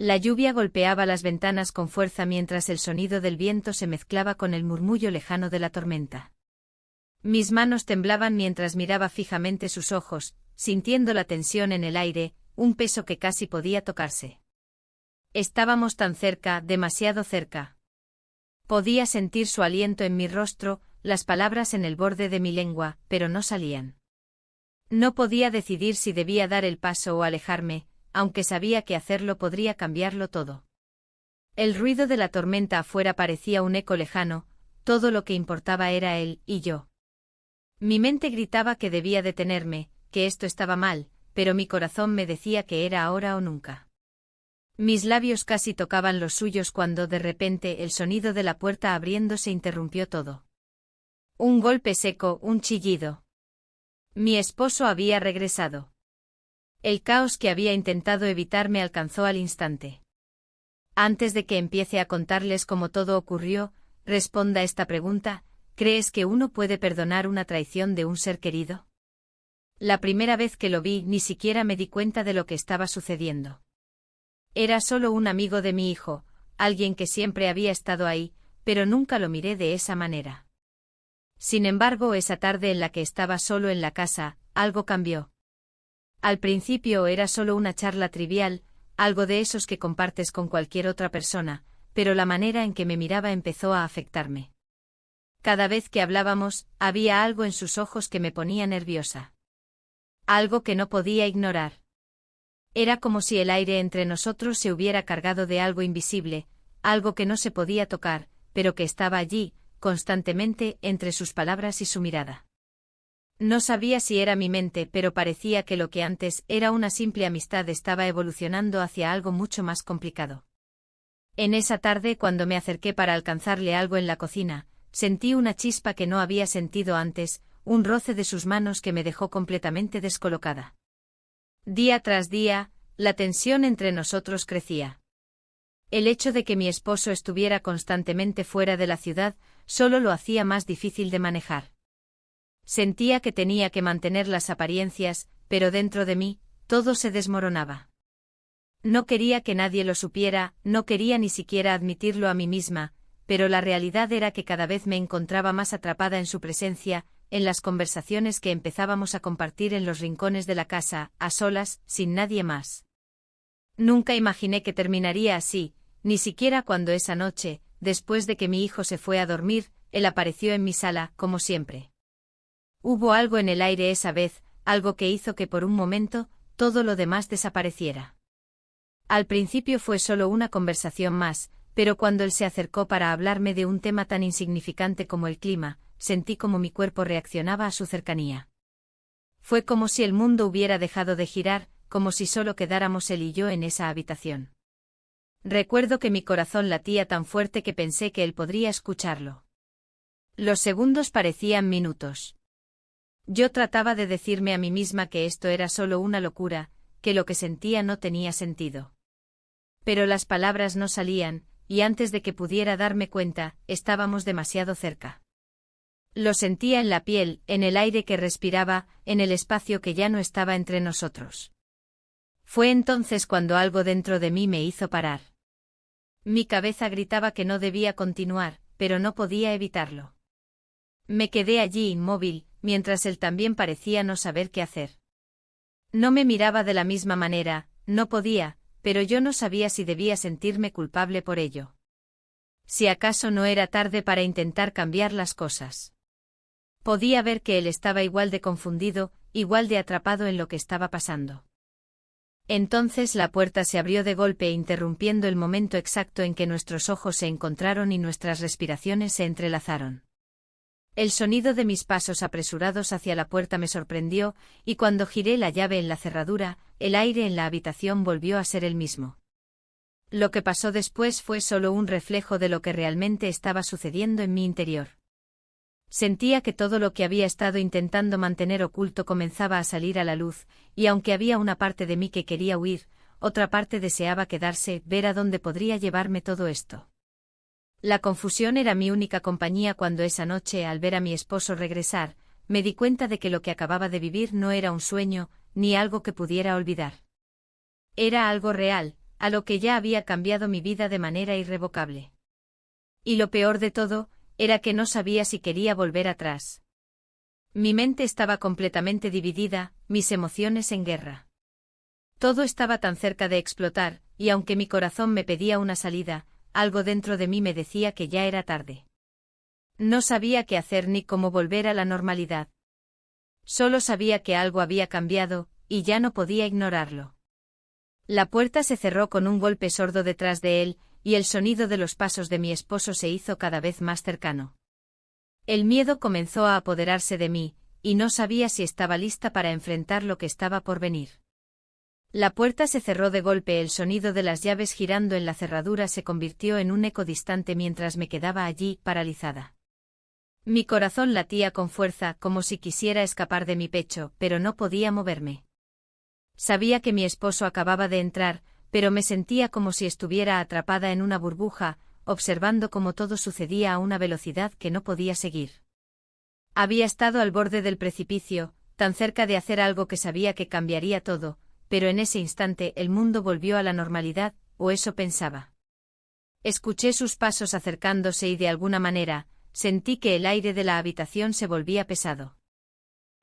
La lluvia golpeaba las ventanas con fuerza mientras el sonido del viento se mezclaba con el murmullo lejano de la tormenta. Mis manos temblaban mientras miraba fijamente sus ojos, sintiendo la tensión en el aire, un peso que casi podía tocarse. Estábamos tan cerca, demasiado cerca. Podía sentir su aliento en mi rostro, las palabras en el borde de mi lengua, pero no salían. No podía decidir si debía dar el paso o alejarme, aunque sabía que hacerlo podría cambiarlo todo. El ruido de la tormenta afuera parecía un eco lejano, todo lo que importaba era él y yo. Mi mente gritaba que debía detenerme, que esto estaba mal, pero mi corazón me decía que era ahora o nunca. Mis labios casi tocaban los suyos cuando de repente el sonido de la puerta abriéndose interrumpió todo. Un golpe seco, un chillido. Mi esposo había regresado. El caos que había intentado evitar me alcanzó al instante. Antes de que empiece a contarles cómo todo ocurrió, responda esta pregunta: ¿crees que uno puede perdonar una traición de un ser querido? La primera vez que lo vi ni siquiera me di cuenta de lo que estaba sucediendo. Era solo un amigo de mi hijo, alguien que siempre había estado ahí, pero nunca lo miré de esa manera. Sin embargo, esa tarde en la que estaba solo en la casa, algo cambió. Al principio era solo una charla trivial, algo de esos que compartes con cualquier otra persona, pero la manera en que me miraba empezó a afectarme. Cada vez que hablábamos, había algo en sus ojos que me ponía nerviosa. Algo que no podía ignorar. Era como si el aire entre nosotros se hubiera cargado de algo invisible, algo que no se podía tocar, pero que estaba allí, constantemente, entre sus palabras y su mirada. No sabía si era mi mente, pero parecía que lo que antes era una simple amistad estaba evolucionando hacia algo mucho más complicado. En esa tarde, cuando me acerqué para alcanzarle algo en la cocina, sentí una chispa que no había sentido antes, un roce de sus manos que me dejó completamente descolocada. Día tras día, la tensión entre nosotros crecía. El hecho de que mi esposo estuviera constantemente fuera de la ciudad solo lo hacía más difícil de manejar. Sentía que tenía que mantener las apariencias, pero dentro de mí, todo se desmoronaba. No quería que nadie lo supiera, no quería ni siquiera admitirlo a mí misma, pero la realidad era que cada vez me encontraba más atrapada en su presencia, en las conversaciones que empezábamos a compartir en los rincones de la casa, a solas, sin nadie más. Nunca imaginé que terminaría así, ni siquiera cuando esa noche, después de que mi hijo se fue a dormir, él apareció en mi sala, como siempre. Hubo algo en el aire esa vez, algo que hizo que por un momento, todo lo demás desapareciera. Al principio fue solo una conversación más, pero cuando él se acercó para hablarme de un tema tan insignificante como el clima, sentí como mi cuerpo reaccionaba a su cercanía. Fue como si el mundo hubiera dejado de girar, como si solo quedáramos él y yo en esa habitación. Recuerdo que mi corazón latía tan fuerte que pensé que él podría escucharlo. Los segundos parecían minutos. Yo trataba de decirme a mí misma que esto era solo una locura, que lo que sentía no tenía sentido. Pero las palabras no salían, y antes de que pudiera darme cuenta, estábamos demasiado cerca. Lo sentía en la piel, en el aire que respiraba, en el espacio que ya no estaba entre nosotros. Fue entonces cuando algo dentro de mí me hizo parar. Mi cabeza gritaba que no debía continuar, pero no podía evitarlo. Me quedé allí inmóvil, mientras él también parecía no saber qué hacer. No me miraba de la misma manera, no podía, pero yo no sabía si debía sentirme culpable por ello. Si acaso no era tarde para intentar cambiar las cosas. Podía ver que él estaba igual de confundido, igual de atrapado en lo que estaba pasando. Entonces la puerta se abrió de golpe interrumpiendo el momento exacto en que nuestros ojos se encontraron y nuestras respiraciones se entrelazaron. El sonido de mis pasos apresurados hacia la puerta me sorprendió, y cuando giré la llave en la cerradura, el aire en la habitación volvió a ser el mismo. Lo que pasó después fue solo un reflejo de lo que realmente estaba sucediendo en mi interior. Sentía que todo lo que había estado intentando mantener oculto comenzaba a salir a la luz, y aunque había una parte de mí que quería huir, otra parte deseaba quedarse, ver a dónde podría llevarme todo esto. La confusión era mi única compañía cuando esa noche, al ver a mi esposo regresar, me di cuenta de que lo que acababa de vivir no era un sueño, ni algo que pudiera olvidar. Era algo real, a lo que ya había cambiado mi vida de manera irrevocable. Y lo peor de todo, era que no sabía si quería volver atrás. Mi mente estaba completamente dividida, mis emociones en guerra. Todo estaba tan cerca de explotar, y aunque mi corazón me pedía una salida, algo dentro de mí me decía que ya era tarde. No sabía qué hacer ni cómo volver a la normalidad. Solo sabía que algo había cambiado, y ya no podía ignorarlo. La puerta se cerró con un golpe sordo detrás de él, y el sonido de los pasos de mi esposo se hizo cada vez más cercano. El miedo comenzó a apoderarse de mí, y no sabía si estaba lista para enfrentar lo que estaba por venir. La puerta se cerró de golpe, el sonido de las llaves girando en la cerradura se convirtió en un eco distante mientras me quedaba allí, paralizada. Mi corazón latía con fuerza, como si quisiera escapar de mi pecho, pero no podía moverme. Sabía que mi esposo acababa de entrar, pero me sentía como si estuviera atrapada en una burbuja, observando cómo todo sucedía a una velocidad que no podía seguir. Había estado al borde del precipicio, tan cerca de hacer algo que sabía que cambiaría todo, pero en ese instante el mundo volvió a la normalidad, o eso pensaba. Escuché sus pasos acercándose y de alguna manera, sentí que el aire de la habitación se volvía pesado.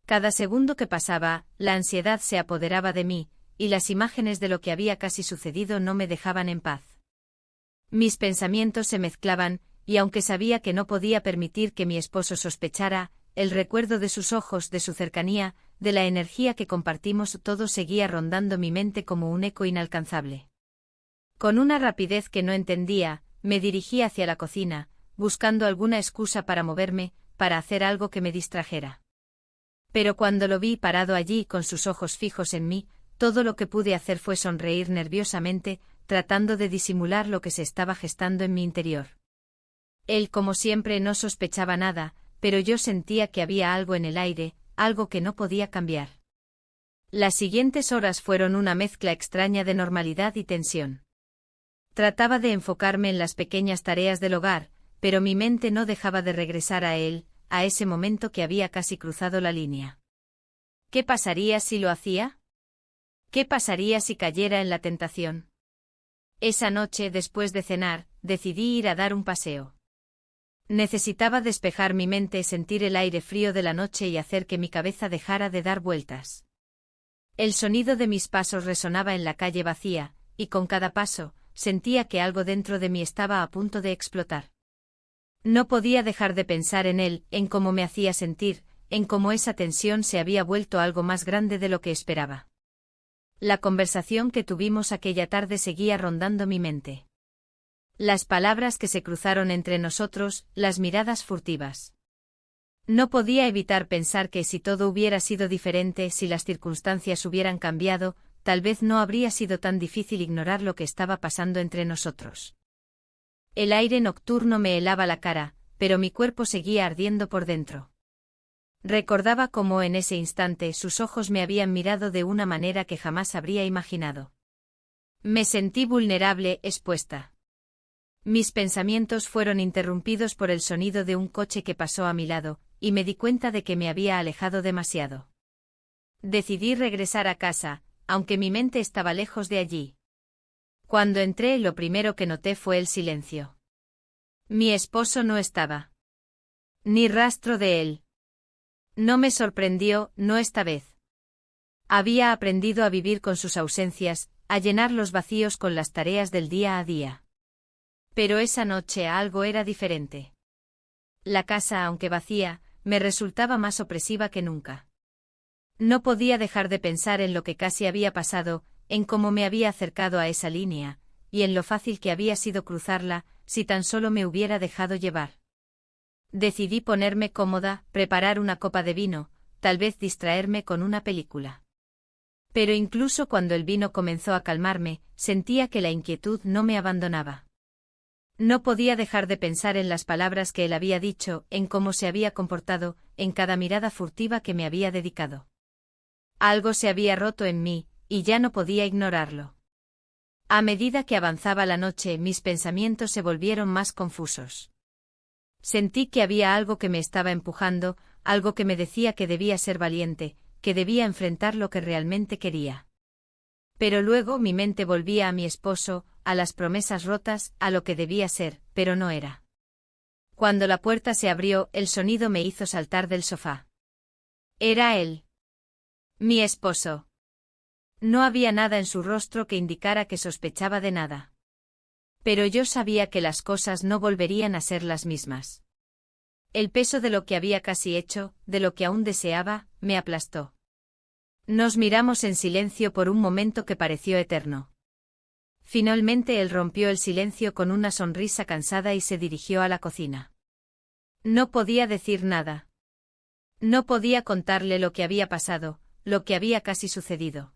Cada segundo que pasaba, la ansiedad se apoderaba de mí, y las imágenes de lo que había casi sucedido no me dejaban en paz. Mis pensamientos se mezclaban, y aunque sabía que no podía permitir que mi esposo sospechara, el recuerdo de sus ojos, de su cercanía, de la energía que compartimos, todo seguía rondando mi mente como un eco inalcanzable. Con una rapidez que no entendía, me dirigí hacia la cocina, buscando alguna excusa para moverme, para hacer algo que me distrajera. Pero cuando lo vi parado allí con sus ojos fijos en mí, todo lo que pude hacer fue sonreír nerviosamente, tratando de disimular lo que se estaba gestando en mi interior. Él, como siempre, no sospechaba nada, pero yo sentía que había algo en el aire, algo que no podía cambiar. Las siguientes horas fueron una mezcla extraña de normalidad y tensión. Trataba de enfocarme en las pequeñas tareas del hogar, pero mi mente no dejaba de regresar a él, a ese momento que había casi cruzado la línea. ¿Qué pasaría si lo hacía? ¿Qué pasaría si cayera en la tentación? Esa noche, después de cenar, decidí ir a dar un paseo. Necesitaba despejar mi mente, sentir el aire frío de la noche y hacer que mi cabeza dejara de dar vueltas. El sonido de mis pasos resonaba en la calle vacía, y con cada paso, sentía que algo dentro de mí estaba a punto de explotar. No podía dejar de pensar en él, en cómo me hacía sentir, en cómo esa tensión se había vuelto algo más grande de lo que esperaba. La conversación que tuvimos aquella tarde seguía rondando mi mente. Las palabras que se cruzaron entre nosotros, las miradas furtivas. No podía evitar pensar que si todo hubiera sido diferente, si las circunstancias hubieran cambiado, tal vez no habría sido tan difícil ignorar lo que estaba pasando entre nosotros. El aire nocturno me helaba la cara, pero mi cuerpo seguía ardiendo por dentro. Recordaba cómo en ese instante sus ojos me habían mirado de una manera que jamás habría imaginado. Me sentí vulnerable, expuesta. Mis pensamientos fueron interrumpidos por el sonido de un coche que pasó a mi lado, y me di cuenta de que me había alejado demasiado. Decidí regresar a casa, aunque mi mente estaba lejos de allí. Cuando entré, lo primero que noté fue el silencio. Mi esposo no estaba. Ni rastro de él. No me sorprendió, no esta vez. Había aprendido a vivir con sus ausencias, a llenar los vacíos con las tareas del día a día. Pero esa noche algo era diferente. La casa, aunque vacía, me resultaba más opresiva que nunca. No podía dejar de pensar en lo que casi había pasado, en cómo me había acercado a esa línea, y en lo fácil que había sido cruzarla, si tan solo me hubiera dejado llevar. Decidí ponerme cómoda, preparar una copa de vino, tal vez distraerme con una película. Pero incluso cuando el vino comenzó a calmarme, sentía que la inquietud no me abandonaba. No podía dejar de pensar en las palabras que él había dicho, en cómo se había comportado, en cada mirada furtiva que me había dedicado. Algo se había roto en mí, y ya no podía ignorarlo. A medida que avanzaba la noche, mis pensamientos se volvieron más confusos. Sentí que había algo que me estaba empujando, algo que me decía que debía ser valiente, que debía enfrentar lo que realmente quería. Pero luego mi mente volvía a mi esposo, a las promesas rotas, a lo que debía ser, pero no era. Cuando la puerta se abrió, el sonido me hizo saltar del sofá. Era él. Mi esposo. No había nada en su rostro que indicara que sospechaba de nada. Pero yo sabía que las cosas no volverían a ser las mismas. El peso de lo que había casi hecho, de lo que aún deseaba, me aplastó. Nos miramos en silencio por un momento que pareció eterno. Finalmente él rompió el silencio con una sonrisa cansada y se dirigió a la cocina. No podía decir nada. No podía contarle lo que había pasado, lo que había casi sucedido.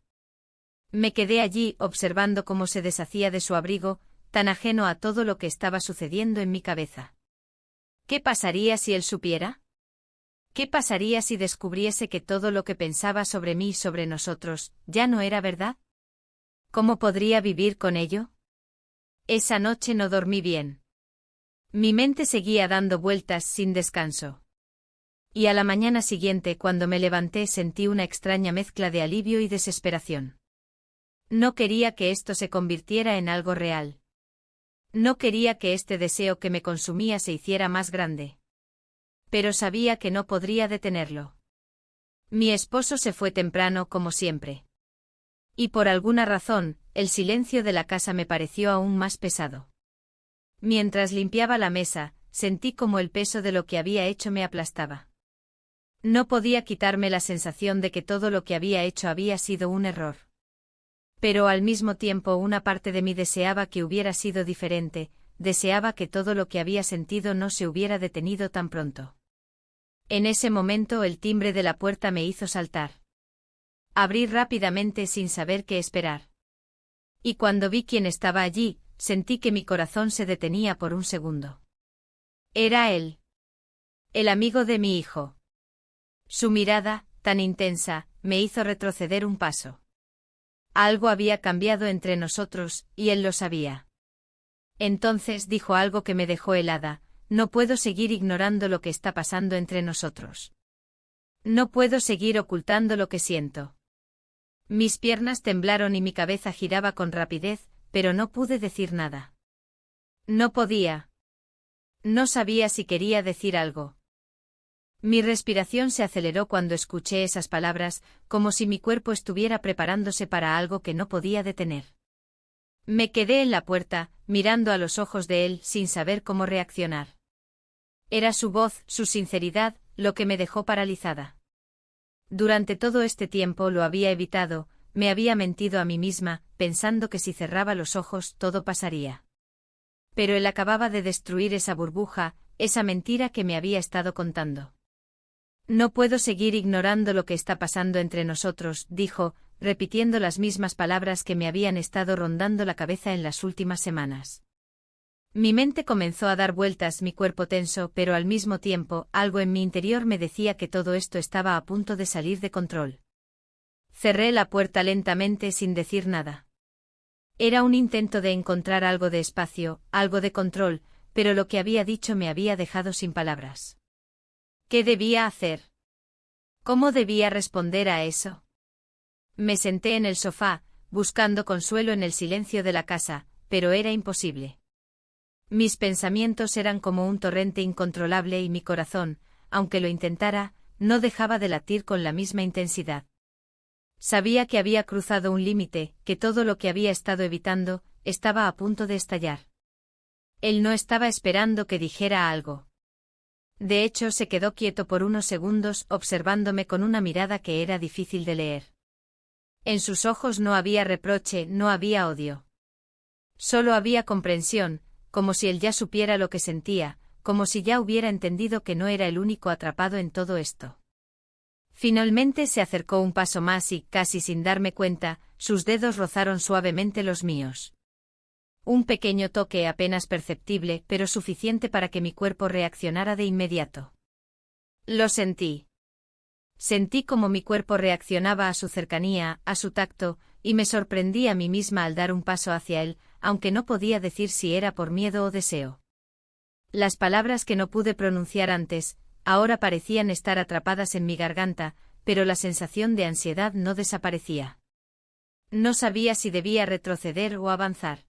Me quedé allí observando cómo se deshacía de su abrigo, tan ajeno a todo lo que estaba sucediendo en mi cabeza. ¿Qué pasaría si él supiera? ¿Qué pasaría si descubriese que todo lo que pensaba sobre mí y sobre nosotros ya no era verdad? ¿Cómo podría vivir con ello? Esa noche no dormí bien. Mi mente seguía dando vueltas sin descanso. Y a la mañana siguiente, cuando me levanté, sentí una extraña mezcla de alivio y desesperación. No quería que esto se convirtiera en algo real. No quería que este deseo que me consumía se hiciera más grande. Pero sabía que no podría detenerlo. Mi esposo se fue temprano, como siempre. Y por alguna razón, el silencio de la casa me pareció aún más pesado. Mientras limpiaba la mesa, sentí como el peso de lo que había hecho me aplastaba. No podía quitarme la sensación de que todo lo que había hecho había sido un error. Pero al mismo tiempo una parte de mí deseaba que hubiera sido diferente, deseaba que todo lo que había sentido no se hubiera detenido tan pronto. En ese momento el timbre de la puerta me hizo saltar. Abrí rápidamente sin saber qué esperar. Y cuando vi quién estaba allí, sentí que mi corazón se detenía por un segundo. Era él. El amigo de mi hijo. Su mirada, tan intensa, me hizo retroceder un paso. Algo había cambiado entre nosotros, y él lo sabía. Entonces dijo algo que me dejó helada: no puedo seguir ignorando lo que está pasando entre nosotros. No puedo seguir ocultando lo que siento. Mis piernas temblaron y mi cabeza giraba con rapidez, pero no pude decir nada. No podía. No sabía si quería decir algo. Mi respiración se aceleró cuando escuché esas palabras, como si mi cuerpo estuviera preparándose para algo que no podía detener. Me quedé en la puerta, mirando a los ojos de él sin saber cómo reaccionar. Era su voz, su sinceridad, lo que me dejó paralizada. Durante todo este tiempo lo había evitado, me había mentido a mí misma, pensando que si cerraba los ojos todo pasaría. Pero él acababa de destruir esa burbuja, esa mentira que me había estado contando. No puedo seguir ignorando lo que está pasando entre nosotros, dijo, repitiendo las mismas palabras que me habían estado rondando la cabeza en las últimas semanas. Mi mente comenzó a dar vueltas, mi cuerpo tenso, pero al mismo tiempo, algo en mi interior me decía que todo esto estaba a punto de salir de control. Cerré la puerta lentamente sin decir nada. Era un intento de encontrar algo de espacio, algo de control, pero lo que había dicho me había dejado sin palabras. ¿Qué debía hacer? ¿Cómo debía responder a eso? Me senté en el sofá, buscando consuelo en el silencio de la casa, pero era imposible. Mis pensamientos eran como un torrente incontrolable y mi corazón, aunque lo intentara, no dejaba de latir con la misma intensidad. Sabía que había cruzado un límite, que todo lo que había estado evitando, estaba a punto de estallar. Él no estaba esperando que dijera algo. De hecho, se quedó quieto por unos segundos, observándome con una mirada que era difícil de leer. En sus ojos no había reproche, no había odio. Solo había comprensión, como si él ya supiera lo que sentía, como si ya hubiera entendido que no era el único atrapado en todo esto. Finalmente se acercó un paso más y, casi sin darme cuenta, sus dedos rozaron suavemente los míos. Un pequeño toque apenas perceptible, pero suficiente para que mi cuerpo reaccionara de inmediato. Lo sentí. Sentí como mi cuerpo reaccionaba a su cercanía, a su tacto, y me sorprendí a mí misma al dar un paso hacia él, aunque no podía decir si era por miedo o deseo. Las palabras que no pude pronunciar antes, ahora parecían estar atrapadas en mi garganta, pero la sensación de ansiedad no desaparecía. No sabía si debía retroceder o avanzar.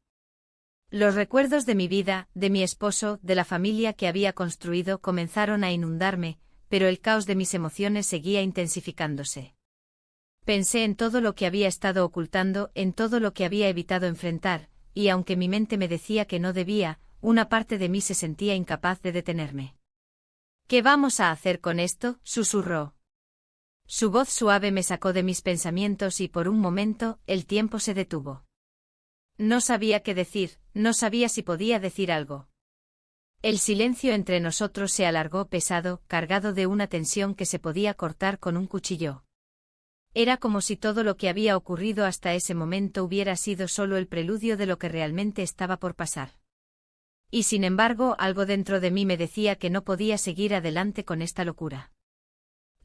Los recuerdos de mi vida, de mi esposo, de la familia que había construido comenzaron a inundarme, pero el caos de mis emociones seguía intensificándose. Pensé en todo lo que había estado ocultando, en todo lo que había evitado enfrentar, y aunque mi mente me decía que no debía, una parte de mí se sentía incapaz de detenerme. ¿Qué vamos a hacer con esto?, susurró. Su voz suave me sacó de mis pensamientos y por un momento el tiempo se detuvo. No sabía qué decir, no sabía si podía decir algo. El silencio entre nosotros se alargó pesado, cargado de una tensión que se podía cortar con un cuchillo. Era como si todo lo que había ocurrido hasta ese momento hubiera sido solo el preludio de lo que realmente estaba por pasar. Y sin embargo, algo dentro de mí me decía que no podía seguir adelante con esta locura.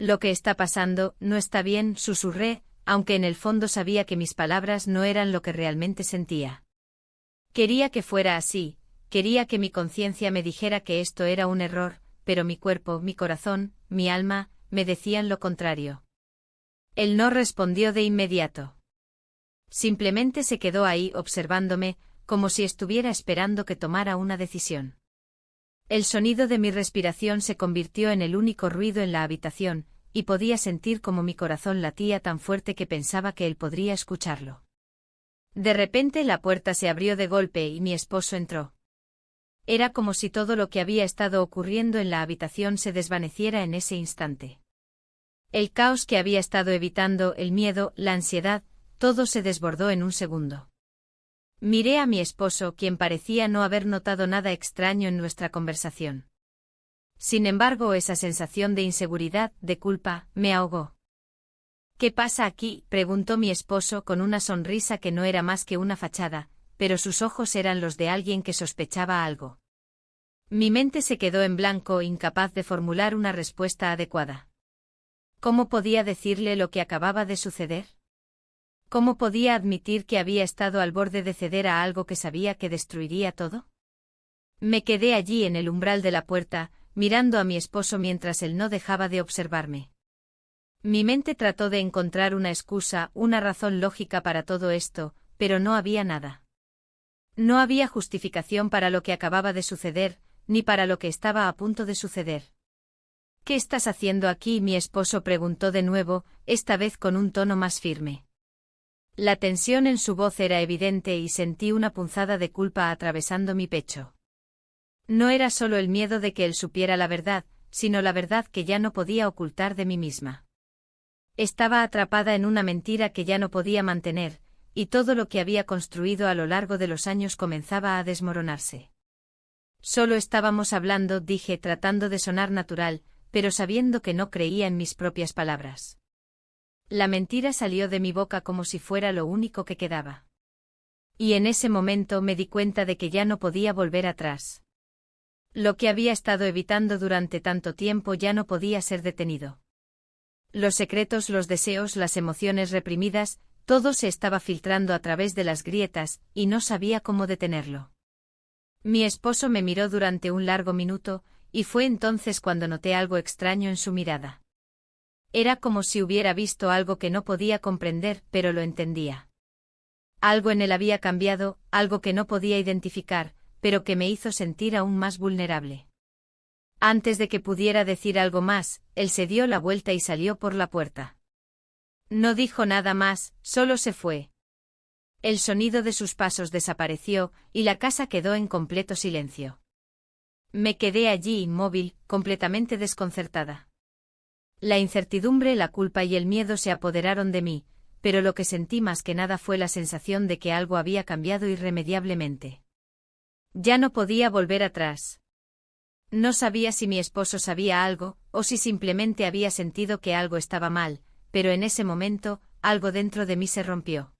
Lo que está pasando no está bien, susurré, aunque en el fondo sabía que mis palabras no eran lo que realmente sentía. Quería que fuera así, quería que mi conciencia me dijera que esto era un error, pero mi cuerpo, mi corazón, mi alma, me decían lo contrario. Él no respondió de inmediato. Simplemente se quedó ahí observándome, como si estuviera esperando que tomara una decisión. El sonido de mi respiración se convirtió en el único ruido en la habitación, y podía sentir como mi corazón latía tan fuerte que pensaba que él podría escucharlo. De repente la puerta se abrió de golpe y mi esposo entró. Era como si todo lo que había estado ocurriendo en la habitación se desvaneciera en ese instante. El caos que había estado evitando, el miedo, la ansiedad, todo se desbordó en un segundo. Miré a mi esposo, quien parecía no haber notado nada extraño en nuestra conversación. Sin embargo, esa sensación de inseguridad, de culpa, me ahogó. ¿Qué pasa aquí?, preguntó mi esposo con una sonrisa que no era más que una fachada, pero sus ojos eran los de alguien que sospechaba algo. Mi mente se quedó en blanco, incapaz de formular una respuesta adecuada. ¿Cómo podía decirle lo que acababa de suceder? ¿Cómo podía admitir que había estado al borde de ceder a algo que sabía que destruiría todo? Me quedé allí en el umbral de la puerta, mirando a mi esposo mientras él no dejaba de observarme. Mi mente trató de encontrar una excusa, una razón lógica para todo esto, pero no había nada. No había justificación para lo que acababa de suceder, ni para lo que estaba a punto de suceder. ¿Qué estás haciendo aquí?, mi esposo preguntó de nuevo, esta vez con un tono más firme. La tensión en su voz era evidente y sentí una punzada de culpa atravesando mi pecho. No era solo el miedo de que él supiera la verdad, sino la verdad que ya no podía ocultar de mí misma. Estaba atrapada en una mentira que ya no podía mantener, y todo lo que había construido a lo largo de los años comenzaba a desmoronarse. Solo estábamos hablando, dije tratando de sonar natural, pero sabiendo que no creía en mis propias palabras. La mentira salió de mi boca como si fuera lo único que quedaba. Y en ese momento me di cuenta de que ya no podía volver atrás. Lo que había estado evitando durante tanto tiempo ya no podía ser detenido. Los secretos, los deseos, las emociones reprimidas, todo se estaba filtrando a través de las grietas, y no sabía cómo detenerlo. Mi esposo me miró durante un largo minuto, y fue entonces cuando noté algo extraño en su mirada. Era como si hubiera visto algo que no podía comprender, pero lo entendía. Algo en él había cambiado, algo que no podía identificar, pero que me hizo sentir aún más vulnerable. Antes de que pudiera decir algo más, él se dio la vuelta y salió por la puerta. No dijo nada más, solo se fue. El sonido de sus pasos desapareció, y la casa quedó en completo silencio. Me quedé allí inmóvil, completamente desconcertada. La incertidumbre, la culpa y el miedo se apoderaron de mí, pero lo que sentí más que nada fue la sensación de que algo había cambiado irremediablemente. Ya no podía volver atrás. No sabía si mi esposo sabía algo, o si simplemente había sentido que algo estaba mal, pero en ese momento, algo dentro de mí se rompió.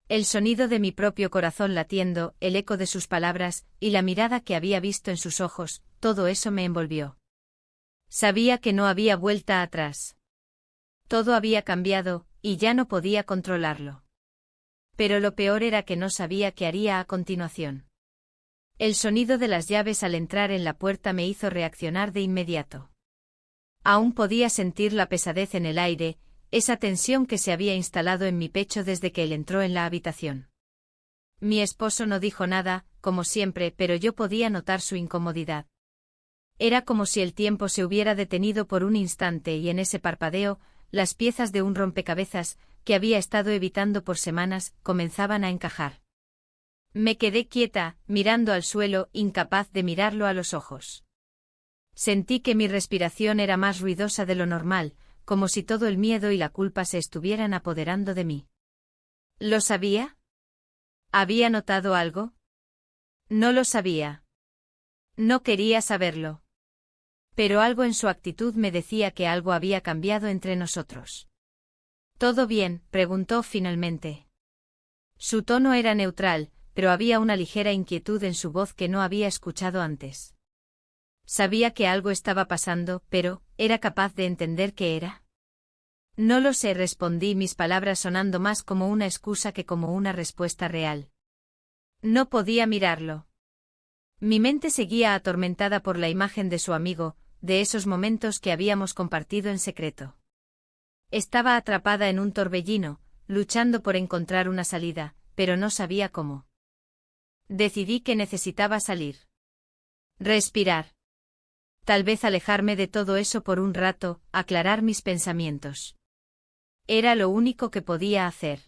El sonido de mi propio corazón latiendo, el eco de sus palabras, y la mirada que había visto en sus ojos, todo eso me envolvió. Sabía que no había vuelta atrás. Todo había cambiado, y ya no podía controlarlo. Pero lo peor era que no sabía qué haría a continuación. El sonido de las llaves al entrar en la puerta me hizo reaccionar de inmediato. Aún podía sentir la pesadez en el aire, esa tensión que se había instalado en mi pecho desde que él entró en la habitación. Mi esposo no dijo nada, como siempre, pero yo podía notar su incomodidad. Era como si el tiempo se hubiera detenido por un instante y en ese parpadeo, las piezas de un rompecabezas, que había estado evitando por semanas, comenzaban a encajar. Me quedé quieta, mirando al suelo, incapaz de mirarlo a los ojos. Sentí que mi respiración era más ruidosa de lo normal, como si todo el miedo y la culpa se estuvieran apoderando de mí. ¿Lo sabía? ¿Había notado algo? No lo sabía. No quería saberlo. Pero algo en su actitud me decía que algo había cambiado entre nosotros. ¿Todo bien?, preguntó finalmente. Su tono era neutral, pero había una ligera inquietud en su voz que no había escuchado antes. Sabía que algo estaba pasando, pero ¿era capaz de entender qué era? No lo sé, respondí, mis palabras sonando más como una excusa que como una respuesta real. No podía mirarlo. Mi mente seguía atormentada por la imagen de su amigo, de esos momentos que habíamos compartido en secreto. Estaba atrapada en un torbellino, luchando por encontrar una salida, pero no sabía cómo. Decidí que necesitaba salir. Respirar. Tal vez alejarme de todo eso por un rato, aclarar mis pensamientos. Era lo único que podía hacer.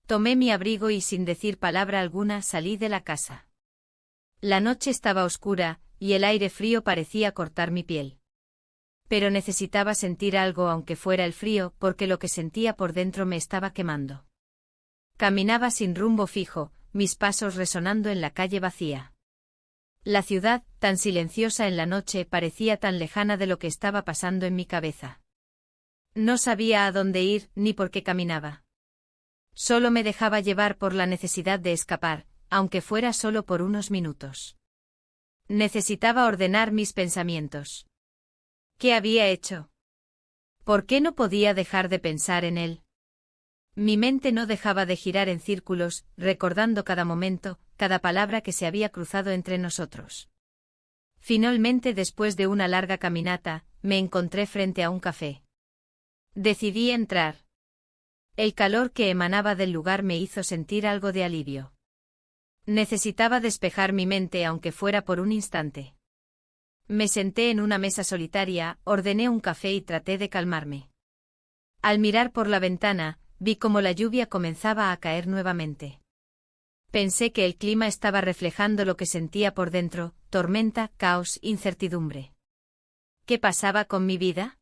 Tomé mi abrigo y sin decir palabra alguna salí de la casa. La noche estaba oscura, y el aire frío parecía cortar mi piel. Pero necesitaba sentir algo aunque fuera el frío, porque lo que sentía por dentro me estaba quemando. Caminaba sin rumbo fijo, mis pasos resonando en la calle vacía. La ciudad, tan silenciosa en la noche, parecía tan lejana de lo que estaba pasando en mi cabeza. No sabía a dónde ir, ni por qué caminaba. Solo me dejaba llevar por la necesidad de escapar, aunque fuera solo por unos minutos. Necesitaba ordenar mis pensamientos. ¿Qué había hecho? ¿Por qué no podía dejar de pensar en él? Mi mente no dejaba de girar en círculos, recordando cada momento, cada palabra que se había cruzado entre nosotros. Finalmente, después de una larga caminata, me encontré frente a un café. Decidí entrar. El calor que emanaba del lugar me hizo sentir algo de alivio. Necesitaba despejar mi mente aunque fuera por un instante. Me senté en una mesa solitaria, ordené un café y traté de calmarme. Al mirar por la ventana, vi cómo la lluvia comenzaba a caer nuevamente. Pensé que el clima estaba reflejando lo que sentía por dentro: tormenta, caos, incertidumbre. ¿Qué pasaba con mi vida?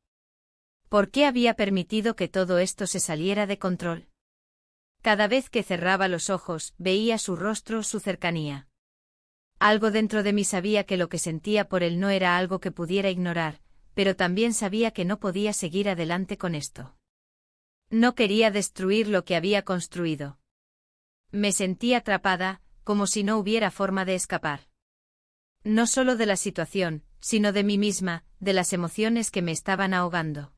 ¿Por qué había permitido que todo esto se saliera de control? Cada vez que cerraba los ojos, veía su rostro, su cercanía. Algo dentro de mí sabía que lo que sentía por él no era algo que pudiera ignorar, pero también sabía que no podía seguir adelante con esto. No quería destruir lo que había construido. Me sentí atrapada, como si no hubiera forma de escapar. No solo de la situación, sino de mí misma, de las emociones que me estaban ahogando.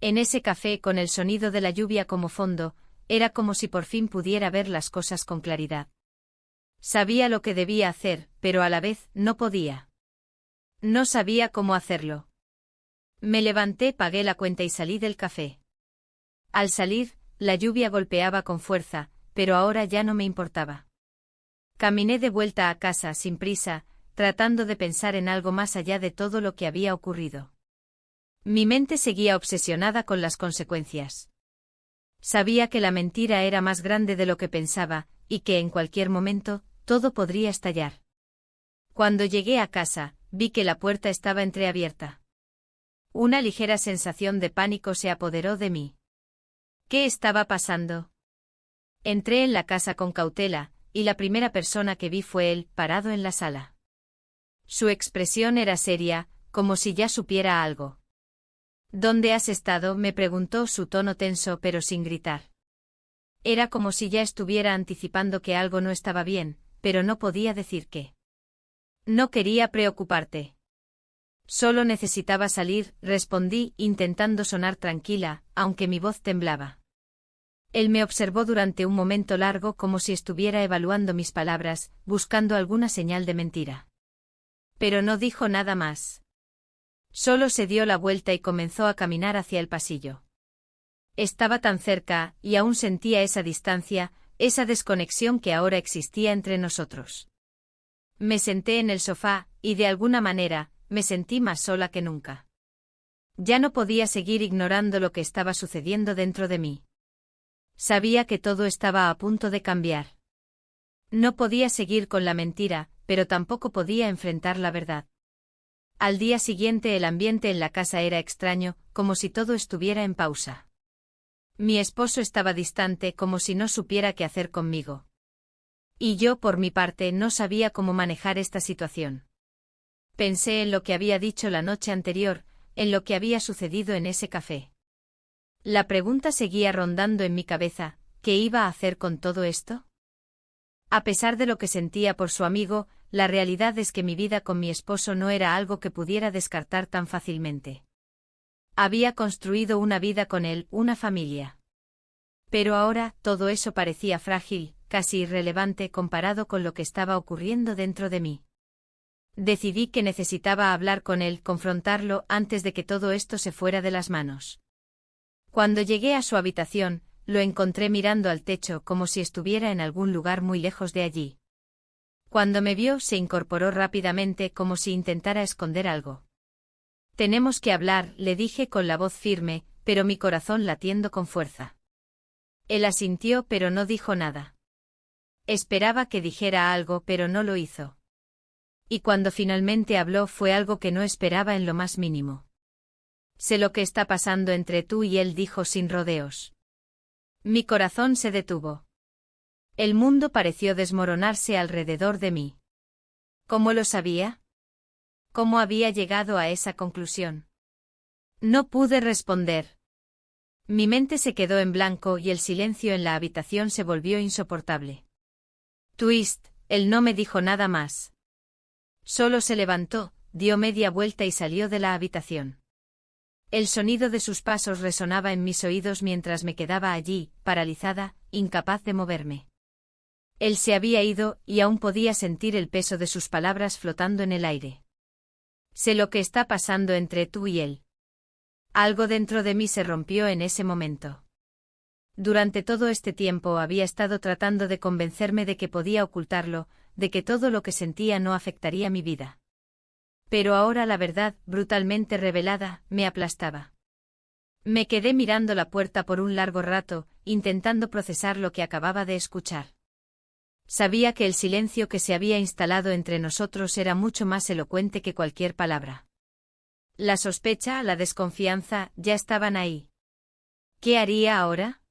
En ese café, con el sonido de la lluvia como fondo, era como si por fin pudiera ver las cosas con claridad. Sabía lo que debía hacer, pero a la vez no podía. No sabía cómo hacerlo. Me levanté, pagué la cuenta y salí del café. Al salir, la lluvia golpeaba con fuerza, pero ahora ya no me importaba. Caminé de vuelta a casa sin prisa, tratando de pensar en algo más allá de todo lo que había ocurrido. Mi mente seguía obsesionada con las consecuencias. Sabía que la mentira era más grande de lo que pensaba, y que en cualquier momento, todo podría estallar. Cuando llegué a casa, vi que la puerta estaba entreabierta. Una ligera sensación de pánico se apoderó de mí. ¿Qué estaba pasando? Entré en la casa con cautela, y la primera persona que vi fue él, parado en la sala. Su expresión era seria, como si ya supiera algo. ¿Dónde has estado?, me preguntó, su tono tenso pero sin gritar. Era como si ya estuviera anticipando que algo no estaba bien, pero no podía decir qué. No quería preocuparte. Solo necesitaba salir, respondí, intentando sonar tranquila, aunque mi voz temblaba. Él me observó durante un momento largo, como si estuviera evaluando mis palabras, buscando alguna señal de mentira. Pero no dijo nada más. Solo se dio la vuelta y comenzó a caminar hacia el pasillo. Estaba tan cerca, y aún sentía esa distancia, esa desconexión que ahora existía entre nosotros. Me senté en el sofá, y de alguna manera, me sentí más sola que nunca. Ya no podía seguir ignorando lo que estaba sucediendo dentro de mí. Sabía que todo estaba a punto de cambiar. No podía seguir con la mentira, pero tampoco podía enfrentar la verdad. Al día siguiente el ambiente en la casa era extraño, como si todo estuviera en pausa. Mi esposo estaba distante, como si no supiera qué hacer conmigo. Y yo, por mi parte, no sabía cómo manejar esta situación. Pensé en lo que había dicho la noche anterior, en lo que había sucedido en ese café. La pregunta seguía rondando en mi cabeza, ¿qué iba a hacer con todo esto? A pesar de lo que sentía por su amigo, la realidad es que mi vida con mi esposo no era algo que pudiera descartar tan fácilmente. Había construido una vida con él, una familia. Pero ahora, todo eso parecía frágil, casi irrelevante comparado con lo que estaba ocurriendo dentro de mí. Decidí que necesitaba hablar con él, confrontarlo antes de que todo esto se fuera de las manos. Cuando llegué a su habitación, lo encontré mirando al techo como si estuviera en algún lugar muy lejos de allí. Cuando me vio, se incorporó rápidamente como si intentara esconder algo. Tenemos que hablar, le dije con la voz firme, pero mi corazón latiendo con fuerza. Él asintió, pero no dijo nada. Esperaba que dijera algo, pero no lo hizo. Y cuando finalmente habló fue algo que no esperaba en lo más mínimo. Sé lo que está pasando entre tú y él, dijo sin rodeos. Mi corazón se detuvo. El mundo pareció desmoronarse alrededor de mí. ¿Cómo lo sabía? ¿Cómo había llegado a esa conclusión? No pude responder. Mi mente se quedó en blanco y el silencio en la habitación se volvió insoportable. Twist, él no me dijo nada más. Solo se levantó, dio media vuelta y salió de la habitación. El sonido de sus pasos resonaba en mis oídos mientras me quedaba allí, paralizada, incapaz de moverme. Él se había ido, y aún podía sentir el peso de sus palabras flotando en el aire. Sé lo que está pasando entre tú y él. Algo dentro de mí se rompió en ese momento. Durante todo este tiempo había estado tratando de convencerme de que podía ocultarlo, de que todo lo que sentía no afectaría mi vida. Pero ahora la verdad, brutalmente revelada, me aplastaba. Me quedé mirando la puerta por un largo rato, intentando procesar lo que acababa de escuchar. Sabía que el silencio que se había instalado entre nosotros era mucho más elocuente que cualquier palabra. La sospecha, la desconfianza, ya estaban ahí. ¿Qué haría ahora?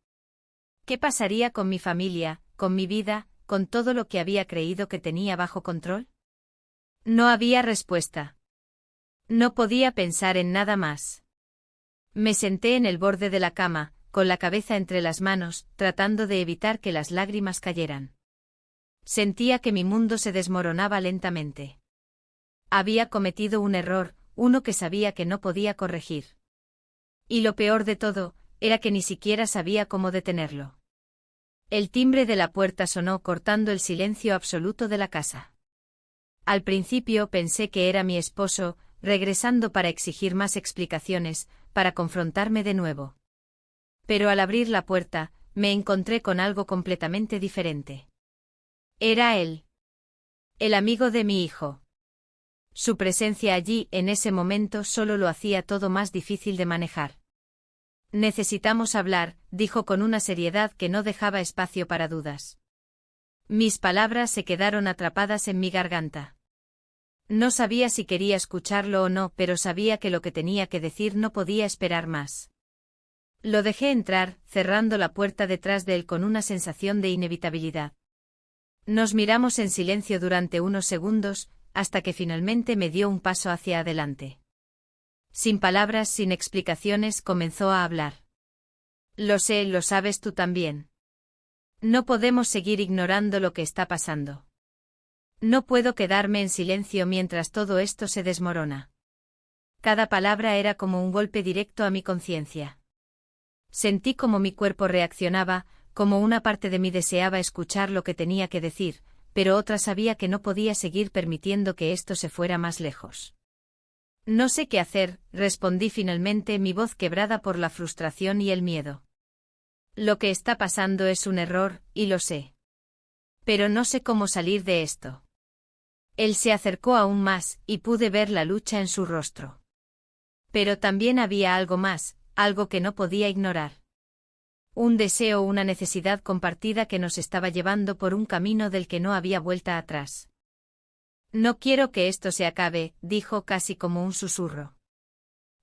¿Qué pasaría con mi familia, con mi vida, con todo lo que había creído que tenía bajo control? No había respuesta. No podía pensar en nada más. Me senté en el borde de la cama, con la cabeza entre las manos, tratando de evitar que las lágrimas cayeran. Sentía que mi mundo se desmoronaba lentamente. Había cometido un error, uno que sabía que no podía corregir. Y lo peor de todo, era que ni siquiera sabía cómo detenerlo. El timbre de la puerta sonó cortando el silencio absoluto de la casa. Al principio pensé que era mi esposo, regresando para exigir más explicaciones, para confrontarme de nuevo. Pero al abrir la puerta, me encontré con algo completamente diferente. Era él. El amigo de mi hijo. Su presencia allí en ese momento solo lo hacía todo más difícil de manejar. Necesitamos hablar, dijo con una seriedad que no dejaba espacio para dudas. Mis palabras se quedaron atrapadas en mi garganta. No sabía si quería escucharlo o no, pero sabía que lo que tenía que decir no podía esperar más. Lo dejé entrar, cerrando la puerta detrás de él con una sensación de inevitabilidad. Nos miramos en silencio durante unos segundos, hasta que finalmente me dio un paso hacia adelante. Sin palabras, sin explicaciones, comenzó a hablar. Lo sé, lo sabes tú también. No podemos seguir ignorando lo que está pasando. No puedo quedarme en silencio mientras todo esto se desmorona. Cada palabra era como un golpe directo a mi conciencia. Sentí como mi cuerpo reaccionaba, como una parte de mí deseaba escuchar lo que tenía que decir, pero otra sabía que no podía seguir permitiendo que esto se fuera más lejos. No sé qué hacer, respondí finalmente, mi voz quebrada por la frustración y el miedo. Lo que está pasando es un error, y lo sé. Pero no sé cómo salir de esto. Él se acercó aún más, y pude ver la lucha en su rostro. Pero también había algo más, algo que no podía ignorar. Un deseo, una necesidad compartida que nos estaba llevando por un camino del que no había vuelta atrás. No quiero que esto se acabe, dijo casi como un susurro.